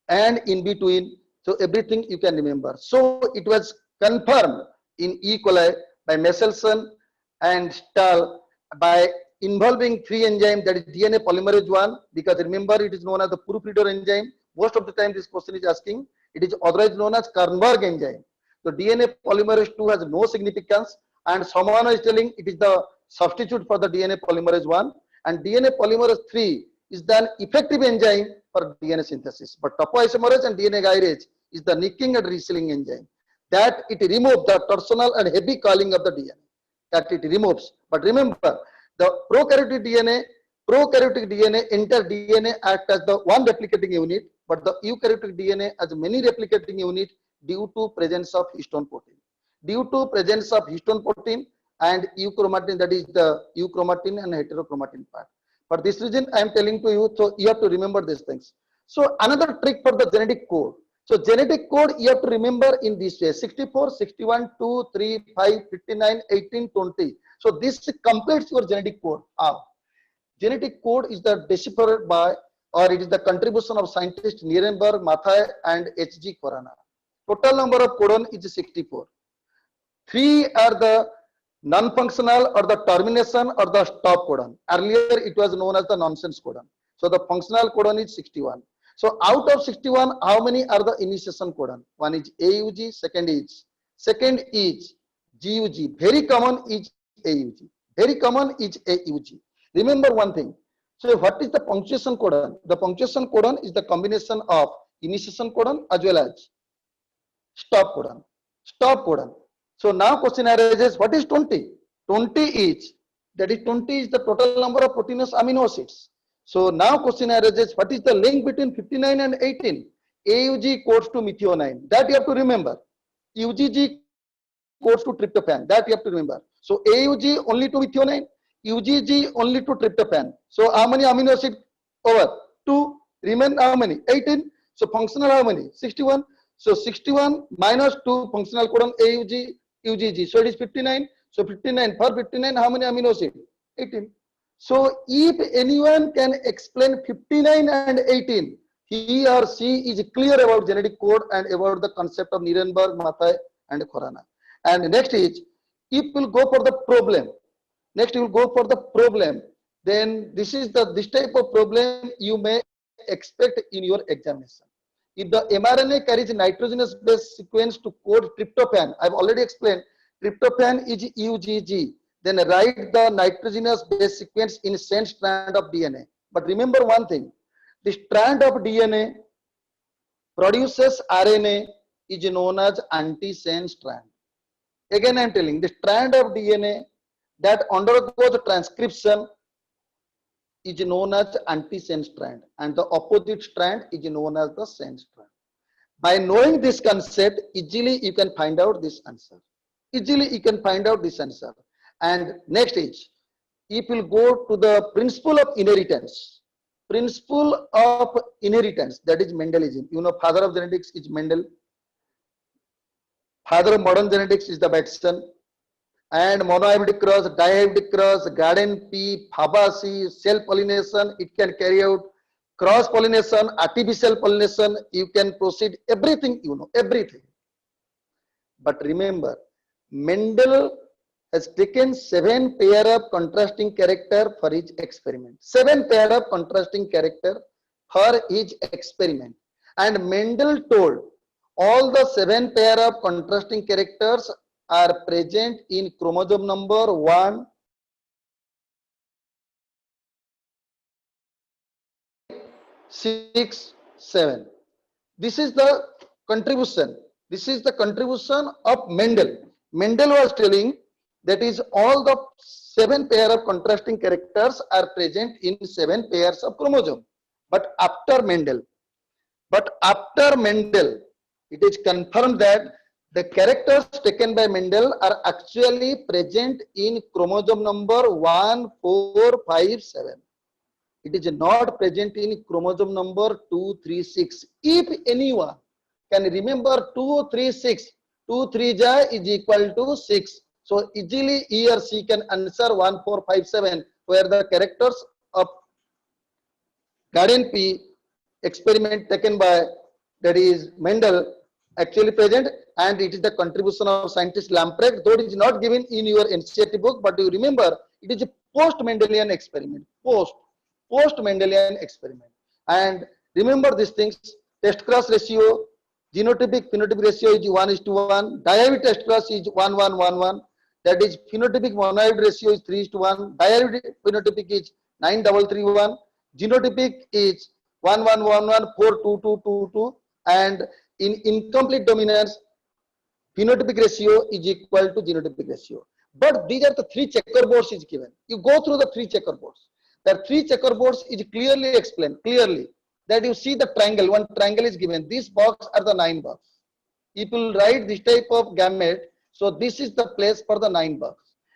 and in between. So everything you can remember. So it was confirmed in E. coli by Michelson and Stahl by involving 3 enzymes, that is DNA polymerase 1, because remember it is known as the proofreader enzyme. Most of the time this question is asking, it is otherwise known as Kernberg enzyme. So DNA polymerase 2 has no significance, and someone is telling it is the substitute for the DNA polymerase 1, and DNA polymerase 3 is the effective enzyme for DNA synthesis. But topoisomerase and DNA gyrase is the nicking and resealing enzyme. That it removes the torsional and heavy calling of the DNA. That it removes. But remember, the prokaryotic DNA, entire DNA act as the one replicating unit, but the eukaryotic DNA as many replicating unit due to presence of histone protein. Due to presence of histone protein and euchromatin, that is the euchromatin and heterochromatin part. For this reason, I am telling to you, so you have to remember these things. So another trick for the genetic code. So genetic code you have to remember in this way: 64, 61, 2, 3, 5, 59, 18, 20. So this completes your genetic code. How? Genetic code is the deciphered by, or it is the contribution of scientists Nirenberg, Mathai and H.G. Khorana. Total number of codon is 64. 3 are the non-functional or the termination or the stop codon. Earlier it was known as the nonsense codon. So the functional codon is 61. So out of 61, how many are the initiation codon? One is AUG, second is GUG. Very common is AUG. Very common is AUG. Remember one thing. So what is the punctuation codon? The punctuation codon is the combination of initiation codon as well as stop codon. Stop codon. So now question arises, what is 20? 20 is the total number of proteinous amino acids. So now question arises, what is the link between 59 and 18? AUG codes to methionine. That you have to remember. UGG codes to tryptophan. That you have to remember. So AUG only to methionine, UGG only to tryptophan. So how many amino acids over? 2. Remain how many? 18. So functional how many? 61. So 61 minus 2 functional codon AUG, UGG. So it is 59. So 59 for 59, how many amino acids? 18. So if anyone can explain 59 and 18, he or she is clear about genetic code and about the concept of Nirenberg, Mathai and Khorana. And next is, if we'll go for the problem, then this type of problem you may expect in your examination. If the mRNA carries nitrogenous base sequence to code tryptophan, I've already explained, tryptophan is UGG. Then write the nitrogenous base sequence in sense strand of DNA. But remember one thing, the strand of DNA produces RNA is known as antisense strand. Again I am telling, the strand of DNA that undergoes transcription is known as antisense strand, and the opposite strand is known as the sense strand. By knowing this concept, easily you can find out this answer. And next is, if you go to the principle of inheritance, that is Mendelism. You know, father of genetics is Mendel. Father of modern genetics is the Batson. And monohybrid cross, dihybrid cross, garden pea, Fabaceae, cell pollination, it can carry out cross pollination, artificial pollination, you can proceed everything, you know, everything. But remember, Mendel has taken 7 pair of contrasting character for his experiment. 7 pair of contrasting character for his experiment. And Mendel told all the 7 pair of contrasting characters are present in chromosome number 1, 6, 7. This is the contribution. This is the contribution of Mendel. Mendel was telling that is all the 7 pair of contrasting characters are present in 7 pairs of chromosome. But after Mendel, it is confirmed that the characters taken by Mendel are actually present in chromosome number 1, 4, 5, 7. It is not present in chromosome number 2, 3, 6. If anyone can remember 2, 3, 6, 2, 3 ja is equal to 6. So easily he or she can answer 1, 4, 5, 7, where the characters of Garden P experiment taken by, that is Mendel, actually present, and it is the contribution of scientist Lamprecht, though it is not given in your NCERT book, but you remember it is a post-Mendelian experiment, post-Mendelian experiment. And remember these things, test cross ratio, genotypic phenotypic ratio is 1:1, dihybrid test cross is 1:1:1, that is phenotypic monohybrid ratio is 3:1, dihybrid phenotypic is 9:3:1, genotypic is 1:1:1, 4:2:2:2, and in incomplete dominance, phenotypic ratio is equal to genotypic ratio. But these are the 3 checkerboards is given. You go through the 3 checkerboards. The 3 checkerboards is clearly explained, that you see the triangle, one triangle is given. These box are the 9 box. If you write this type of gamete, so this is the place for the 9 box.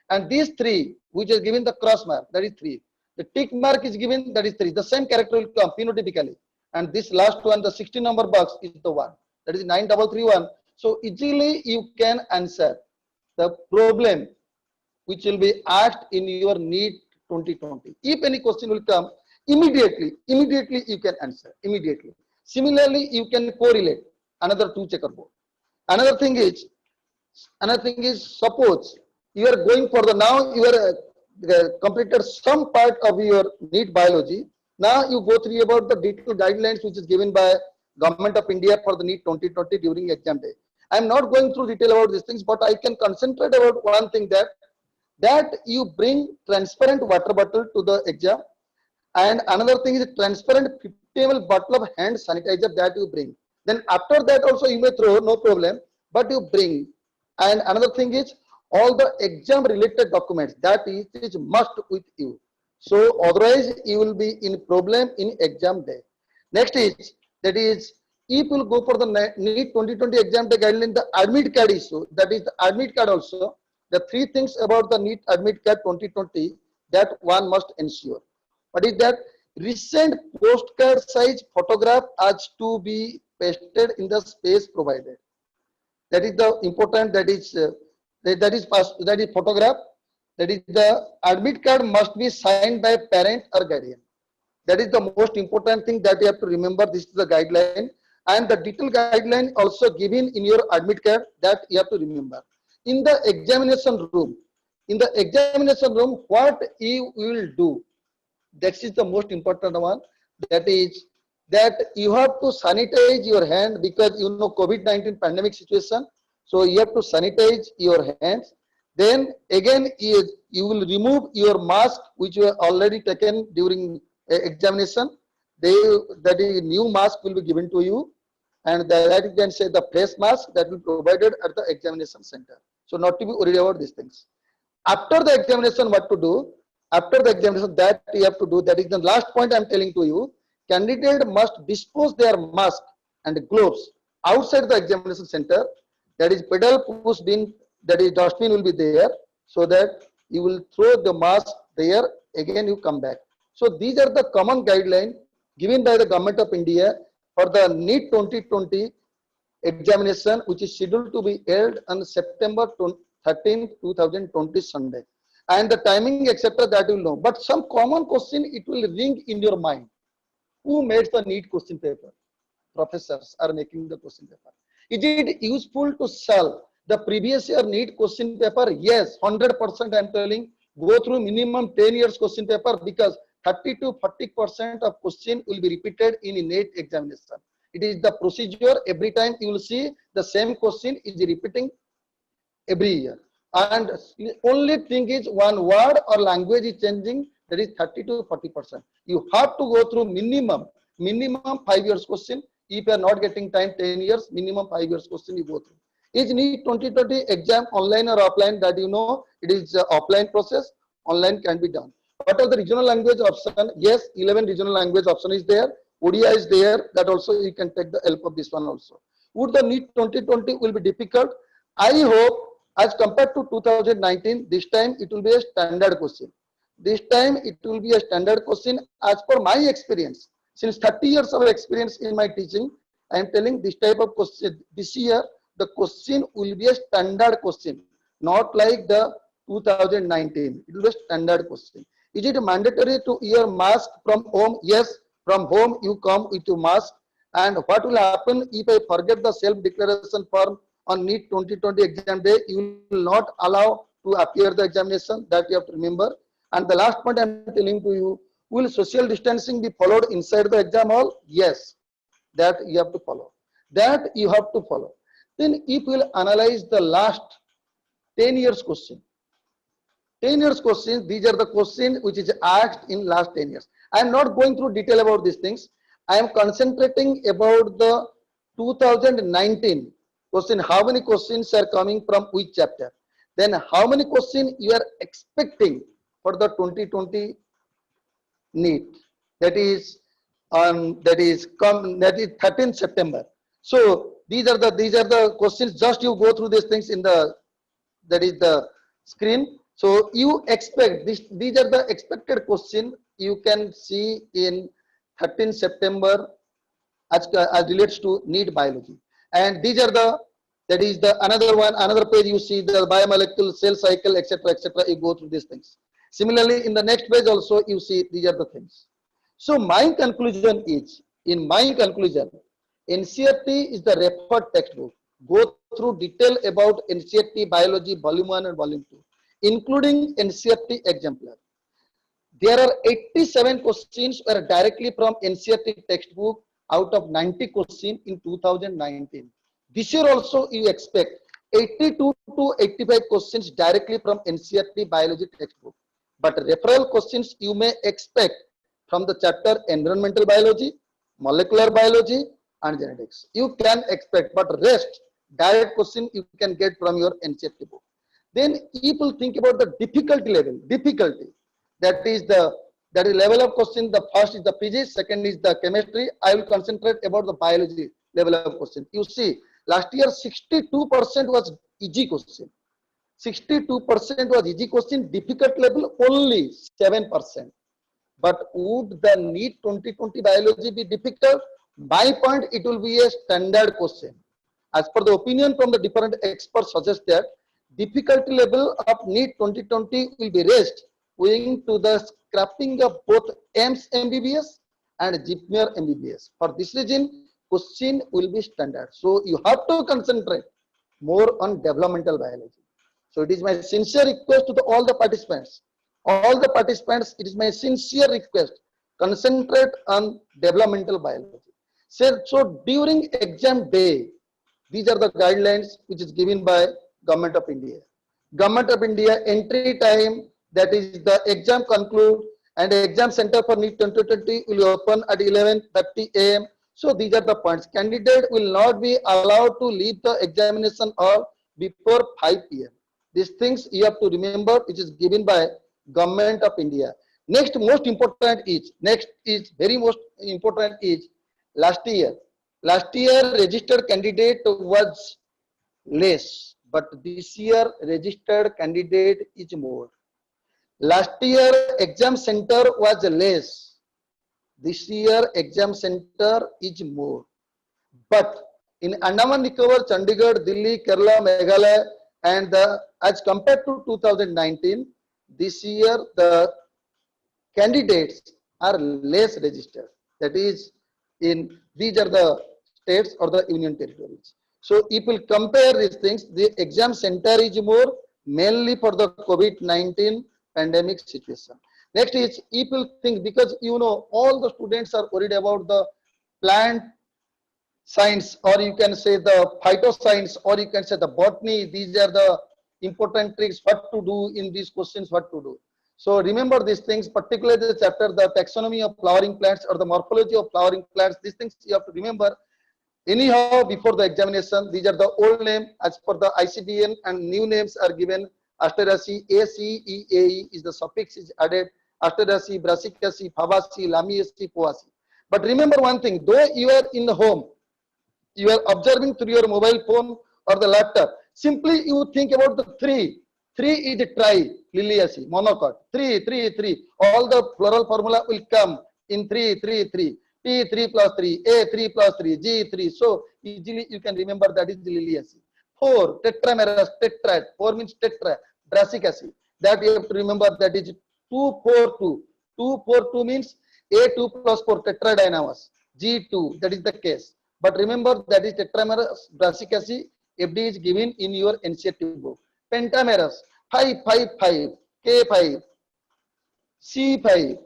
And these 3, which is given the cross mark, that is 3. The tick mark is given, that is 3. The same character will come phenotypically. And this last one, the 16 number box is the 1. that is 9331. So easily you can answer the problem which will be asked in your NEET 2020. If any question will come, immediately you can answer immediately. Similarly, you can correlate another two checkerboard. Another thing is, suppose you are going for the now you are completed some part of your NEET biology. Now you go through about the detailed guidelines which is given by Government of India for the NEET 2020 during exam day. I am not going through detail about these things, but I can concentrate about one thing, that you bring transparent water bottle to the exam, and another thing is transparent 50 ml bottle of hand sanitizer that you bring. Then after that also you may throw, no problem, but you bring. And another thing is all the exam related documents that is must with you. So otherwise you will be in problem in exam day. Next is, that is, if you will go for the NEET 2020 exam day guideline, the admit card issue, that is the admit card also. The three things about the NEET admit card 2020 that one must ensure. What is that? Recent postcard size photograph has to be pasted in the space provided. That is the important. That is photograph. That is the admit card must be signed by parent or guardian. That is the most important thing that you have to remember. This is the guideline, and the detailed guideline also given in your admit card that you have to remember. In the examination room, what you will do, that is the most important one. That is that you have to sanitize your hand, because you know COVID-19 pandemic situation. So you have to sanitize your hands. Then again you will remove your mask which you have already taken during examination. That is new mask will be given to you, and that you can say the face mask that will be provided at the examination center. So not to be worried about these things. After the examination, what to do? After the examination, that you have to do. That is the last point I am telling to you. Candidate must dispose their mask and gloves outside the examination center. That is pedal push bin. That is dustbin will be there, so that you will throw the mask there. Again, you come back. So these are the common guidelines given by the Government of India for the NEET 2020 examination, which is scheduled to be held on September 13, 2020 Sunday. And the timing, etc., that you will know. But some common question, it will ring in your mind. Who made the NEET question paper? Professors are making the question paper. Is it useful to solve the previous year NEET question paper? Yes, 100% I am telling. Go through minimum 10 years question paper, because 30 to 40% of question will be repeated in a NEET examination. It is the procedure. Every time you will see the same question is repeating every year, and only thing is one word or language is changing. That is 30 to 40%. You have to go through minimum 5 years question. If you are not getting time 10 years, minimum 5 years question you go through. Is NEET 2020 exam online or offline? That you know, it is offline process. Online can be done. What are the regional language option? Yes, 11 regional language option is there. Odia is there. That also you can take the help of this one also. Would the NEET 2020 will be difficult? I hope, as compared to 2019, this time it will be a standard question. This time it will be a standard question as per my experience. Since 30 years of experience in my teaching, I am telling this type of question. This year, the question will be a standard question, not like the 2019. It will be a standard question. Is it mandatory to wear mask from home? Yes, from home you come with your mask. And what will happen if I forget the self-declaration form on NEET 2020 exam day? You will not allow to appear the examination. That you have to remember. And the last point I am telling to you, will social distancing be followed inside the exam hall? Yes, that you have to follow. That you have to follow. Then if we will analyze the last 10 years question. 10 years questions, these are the questions which is asked in last 10 years. I am not going through detail about these things. I am concentrating about the 2019 question. How many questions are coming from which chapter? Then how many questions you are expecting for the 2020 NEET? That is 13th September. So these are the questions. Just you go through these things in the screen. So you expect this. These are the expected question you can see in 13th September as relates to NEET biology. And these are the, that is the another one, another page you see the biomolecule, cell cycle, etc., etc. You go through these things. Similarly, in the next page also you see these are the things. So my conclusion is, in my conclusion, NCERT is the referred textbook. Go through detail about NCERT biology volume 1 and volume 2, including NCERT exemplar. There are 87 questions were directly from NCERT textbook out of 90 questions in 2019. This year also you expect 82 to 85 questions directly from NCERT biology textbook. But referral questions you may expect from the chapter environmental biology, molecular biology and genetics. You can expect, but rest direct question you can get from your NCERT book. Then people think about the difficulty level, that is level of question. The first is the physics, second is the chemistry. I will concentrate about the biology level of question. You see, last year 62% was easy question. 62% was easy question, difficult level only 7%. But would the NEET 2020 biology be difficult? My point, it will be a standard question. As per the opinion from the different experts suggest that difficulty level of NEET 2020 will be raised owing to the scrapping of both AIIMS MBBS and JIPMER MBBS. For this reason, question will be standard. So you have to concentrate more on developmental biology. So it is my sincere request to all the participants. All the participants, it is my sincere request, concentrate on developmental biology. So during exam day, these are the guidelines which is given by Government of India. Government of India entry time, that is the exam conclude and the exam center for NEET 2020 will open at 11:30 AM. So these are the points. Candidate will not be allowed to leave the examination hall before 5 PM. These things you have to remember, which is given by Government of India. Next most important is, last year registered candidate was less, but this year registered candidate is more. Last year exam center was less, this year exam center is more. But in Andaman Nicobar, Chandigarh, Delhi, Kerala, Meghalaya, and as compared to 2019, this year the candidates are less registered. That is, in these are the states or the union territories. So if we compare these things, the exam center is more, mainly for the COVID-19 pandemic situation. Next is, people think, because you know all the students are worried about the plant science, or you can say the phytoscience, or you can say the botany. These are the important tricks, what to do in these questions, what to do. So remember these things, particularly the chapter, the taxonomy of flowering plants or the morphology of flowering plants. These things you have to remember. Anyhow, before the examination, these are the old name as per the ICDN, and new names are given. Asteraceae, ACEAE is the suffix is added. Asteraceae, Brassicaceae, Fabaceae, Lamiaceae, Poaceae. But remember one thing, though you are in the home, you are observing through your mobile phone or the laptop, simply you think about the three. Three is a tri, Liliaceae, monocot. Three. All the plural formula will come in three. P 3 plus 3, A 3 plus 3, G 3. So easily you can remember that is Liliaceae. 4, tetramerous, tetrad. 4 means tetra, Brassicaceae. That you have to remember, that is 242. 242 means A2 plus 4, tetradynamous. G2, that is the case. But remember that is tetramerous Brassicaceae. FD is given in your NCERT book. Pentamerous, 5, K5, C5,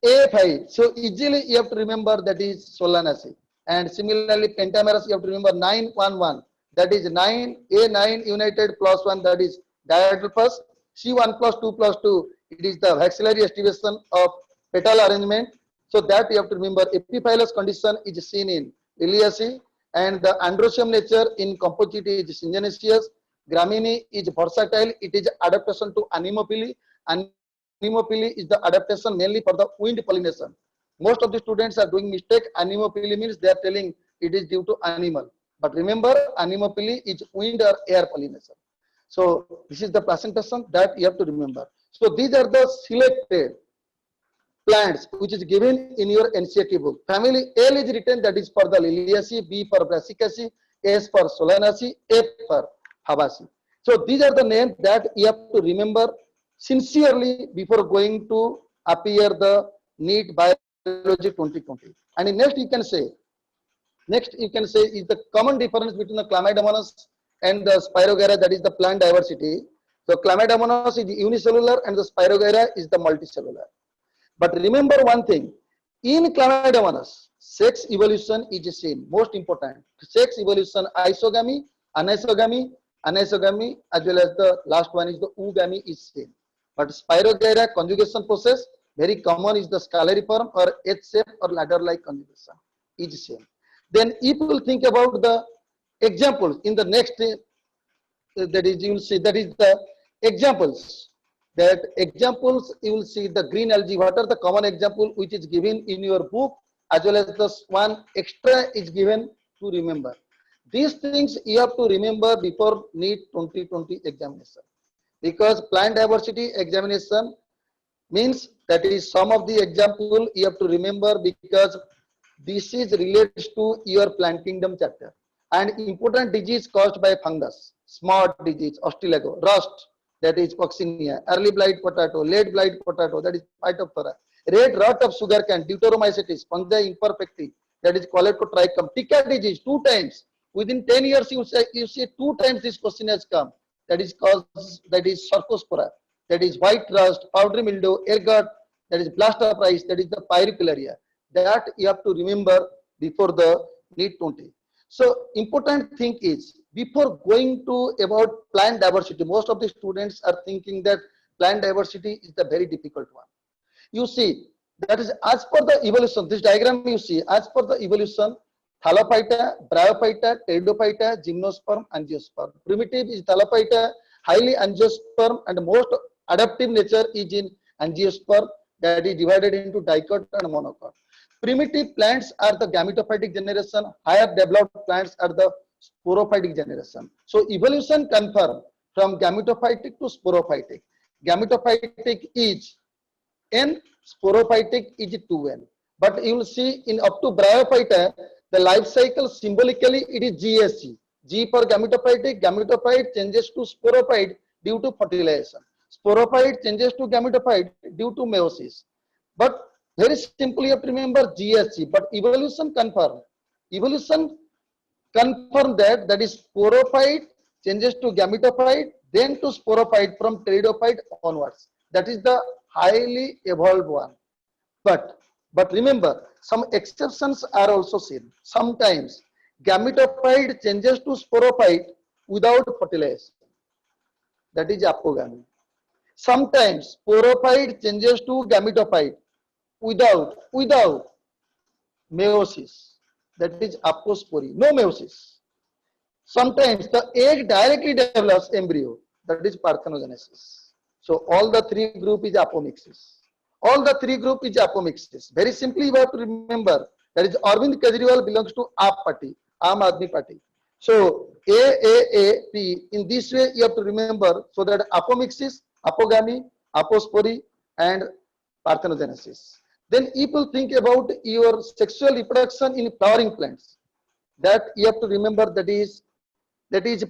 A5. So easily you have to remember that is Solanaceae. And similarly, pentamerous you have to remember 911. That is 9, A9 united plus 1, that is diadelphous. C1 plus 2 plus 2, it is the maxillary estivation of petal arrangement. So that you have to remember. Epiphylous condition is seen in Liliaceae, and the androecium nature in composite is syngenesious. Gramine is versatile. It is adaptation to anemophily. Anemophily is the adaptation mainly for the wind pollination. Most of the students are doing mistake. Anemophily means they are telling it is due to animal. But remember, anemophily is wind or air pollination. So this is the presentation that you have to remember. So these are the selected plants which is given in your NCERT book. Family L is written, that is for the Liliaceae, B for Brassicaceae, S for Solanaceae, F for Fabaceae. So these are the names that you have to remember sincerely before going to appear the NEET Biology 2020. And next you can say is the common difference between the Chlamydomonas and the Spirogyra, that is the plant diversity. So Chlamydomonas is unicellular and the Spirogyra is the multicellular. But remember one thing, in Chlamydomonas, sex evolution is the same, most important. Sex evolution, isogamy, anisogamy, anisogamy, as well as the last one is the oogamy is same. But Spirogyra conjugation process, very common is the scalariform or H-shape or ladder-like conjugation is same. Then if you will think about the examples in the next, that is you will see that is the examples. That examples you will see the green algae. What are the common example which is given in your book, as well as the one extra is given to remember. These things you have to remember before NEET 2020 examination, because plant diversity examination means that is some of the example you have to remember, because this is related to your plant kingdom chapter. And important disease caused by fungus, smart disease, ostiligo, rust, that is coccinia, early blight potato, late blight potato, that is Phytophthora, red rot of sugarcane, Deuteromycetes, fungi imperfecti, that is Colecotrichum, Pica disease 2 times. Within 10 years, you see 2 times this question has come. That is cause, that is Sarcospora, that is white rust, powdery mildew, ergot, that is blast of rice, that is the pyriflaria. That you have to remember before the NEET 20. So important thing is, before going to about plant diversity, most of the students are thinking that plant diversity is the very difficult one. You see, that is as per the evolution, this diagram you see, as per the evolution, Thallophyta, Bryophyta, Pteridophyta, Gymnosperm, Angiosperm. Primitive is Thallophyta, highly Angiosperm, and most adaptive nature is in Angiosperm, that is divided into dicot and monocot. Primitive plants are the gametophytic generation, higher developed plants are the sporophytic generation. So evolution confirmed from gametophytic to sporophytic. Gametophytic is N, sporophytic is 2N. But you will see in up to Bryophyta, the life cycle symbolically it is GSC. G for gametophytic, gametophyte changes to sporophyte due to fertilization. Sporophyte changes to gametophyte due to meiosis. But very simply you have to remember GSC, but evolution confirmed. Evolution confirmed that is sporophyte changes to gametophyte, then to sporophyte from pteridophyte onwards. That is the highly evolved one. But remember, some exceptions are also seen. Sometimes gametophyte changes to sporophyte without fertilization. That is apogamy. Sometimes sporophyte changes to gametophyte without meiosis. That is apospory, no meiosis. Sometimes the egg directly develops embryo. That is parthenogenesis. So all the 3 group is apomixis. All the 3 group is apomixis. Very simply you have to remember that is Arvind Kejriwal belongs to AAP party, Aam Aadmi party. So AAAP, in this way you have to remember, so that apomixis, apogamy, apospory and parthenogenesis. Then people think about your sexual reproduction in flowering plants. That you have to remember, that is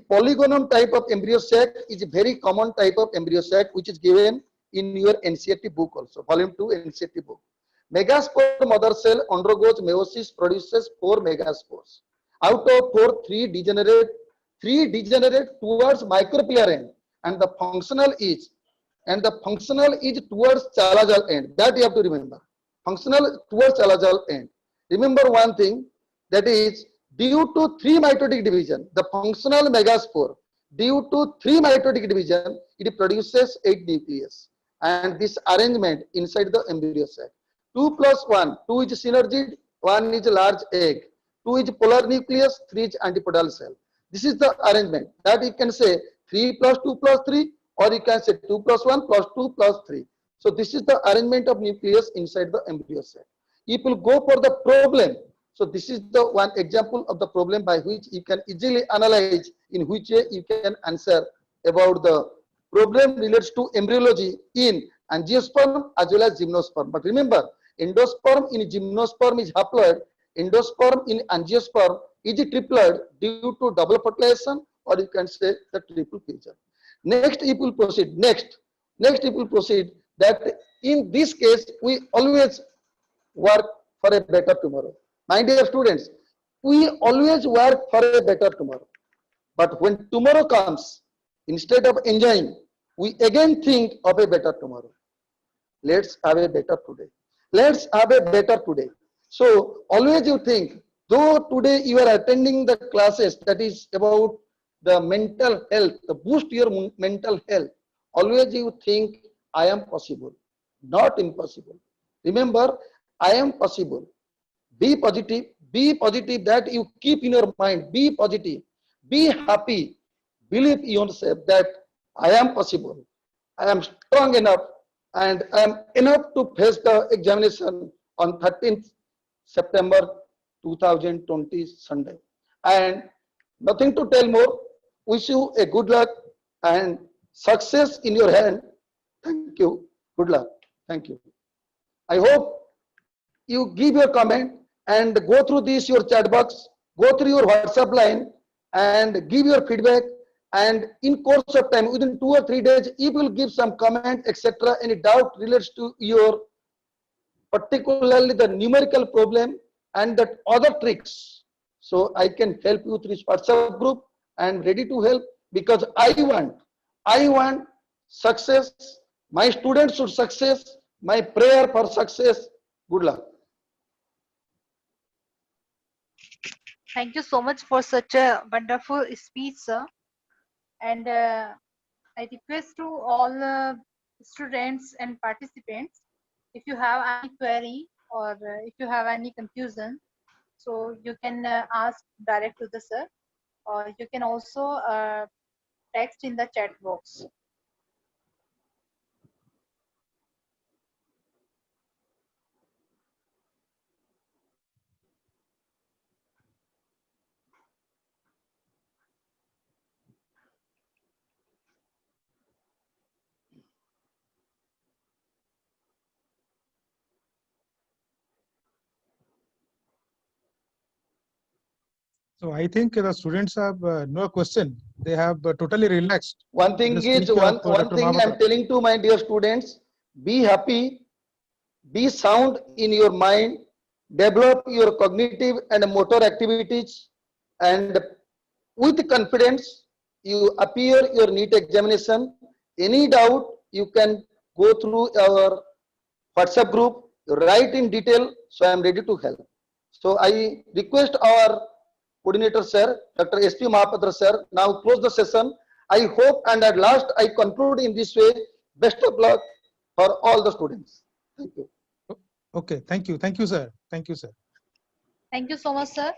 polygonum type of embryo sac is a very common type of embryo sac which is given in your NCERT book also, volume 2 NCERT book. Megaspore mother cell undergoes meiosis, produces 4 megaspores. Out of 4, 3 degenerate towards micropillar end, and the functional is towards chalazal end. That you have to remember. Functional towards chalazal end. Remember one thing, that is due to 3 mitotic division, the functional megaspore, due to 3 mitotic division, it produces 8 nucleus. And this arrangement inside the embryo sac. 2 plus 1, 2 is synergid, 1 is large egg, 2 is polar nucleus, 3 is antipodal cell. This is the arrangement. That you can say 3 plus 2 plus 3, or you can say 2 plus 1 plus 2 plus 3. So this is the arrangement of nucleus inside the embryo sac. If you go for the problem, so this is the one example of the problem by which you can easily analyze in which way you can answer about the problem relates to embryology in angiosperm as well as gymnosperm. But remember, endosperm in gymnosperm is haploid, endosperm in angiosperm is triploid due to double fertilization, or you can say the triple fission. Next, it will proceed. Next, it will proceed that in this case, we always work for a better tomorrow. My dear students, we always work for a better tomorrow. But when tomorrow comes, instead of enjoying, we again think of a better tomorrow. Let's have a better today. Let's have a better today. So always you think, though today you are attending the classes that is about the mental health, to boost your mental health, always you think, I am possible, not impossible. Remember, I am possible. Be positive that you keep in your mind. Be positive, be happy, believe in yourself that I am possible, I am strong enough, and I am enough to face the examination on 13th September 2020 Sunday. And nothing to tell more. Wish you a good luck and success in your hand. Thank you. Good luck. Thank you. I hope you give your comment and go through this your chat box, go through your WhatsApp line and give your feedback. And in course of time, within 2 or 3 days, you will give some comment, etc. Any doubt relates to your particularly the numerical problem and that other tricks. So I can help you through this WhatsApp group. I am ready to help because I want success. My students should success. My prayer for success. Good luck. Thank you so much for such a wonderful speech, sir. And I request to all students and participants, if you have any query or if you have any confusion, so you can ask direct to the sir, or you can also text in the chat box. So I think the students have no question. They have totally relaxed. One thing is, one thing I'm telling to my dear students, be happy, be sound in your mind, develop your cognitive and motor activities, and with confidence, you appear your NEET examination. Any doubt, you can go through our WhatsApp group, write in detail, so I'm ready to help. So I request our coordinator sir, Dr. S.P. Mahapatra sir, now close the session. I hope and at last I conclude in this way. Best of luck for all the students. Thank you. Okay, thank you. Thank you, sir. Thank you, sir. Thank you so much, sir.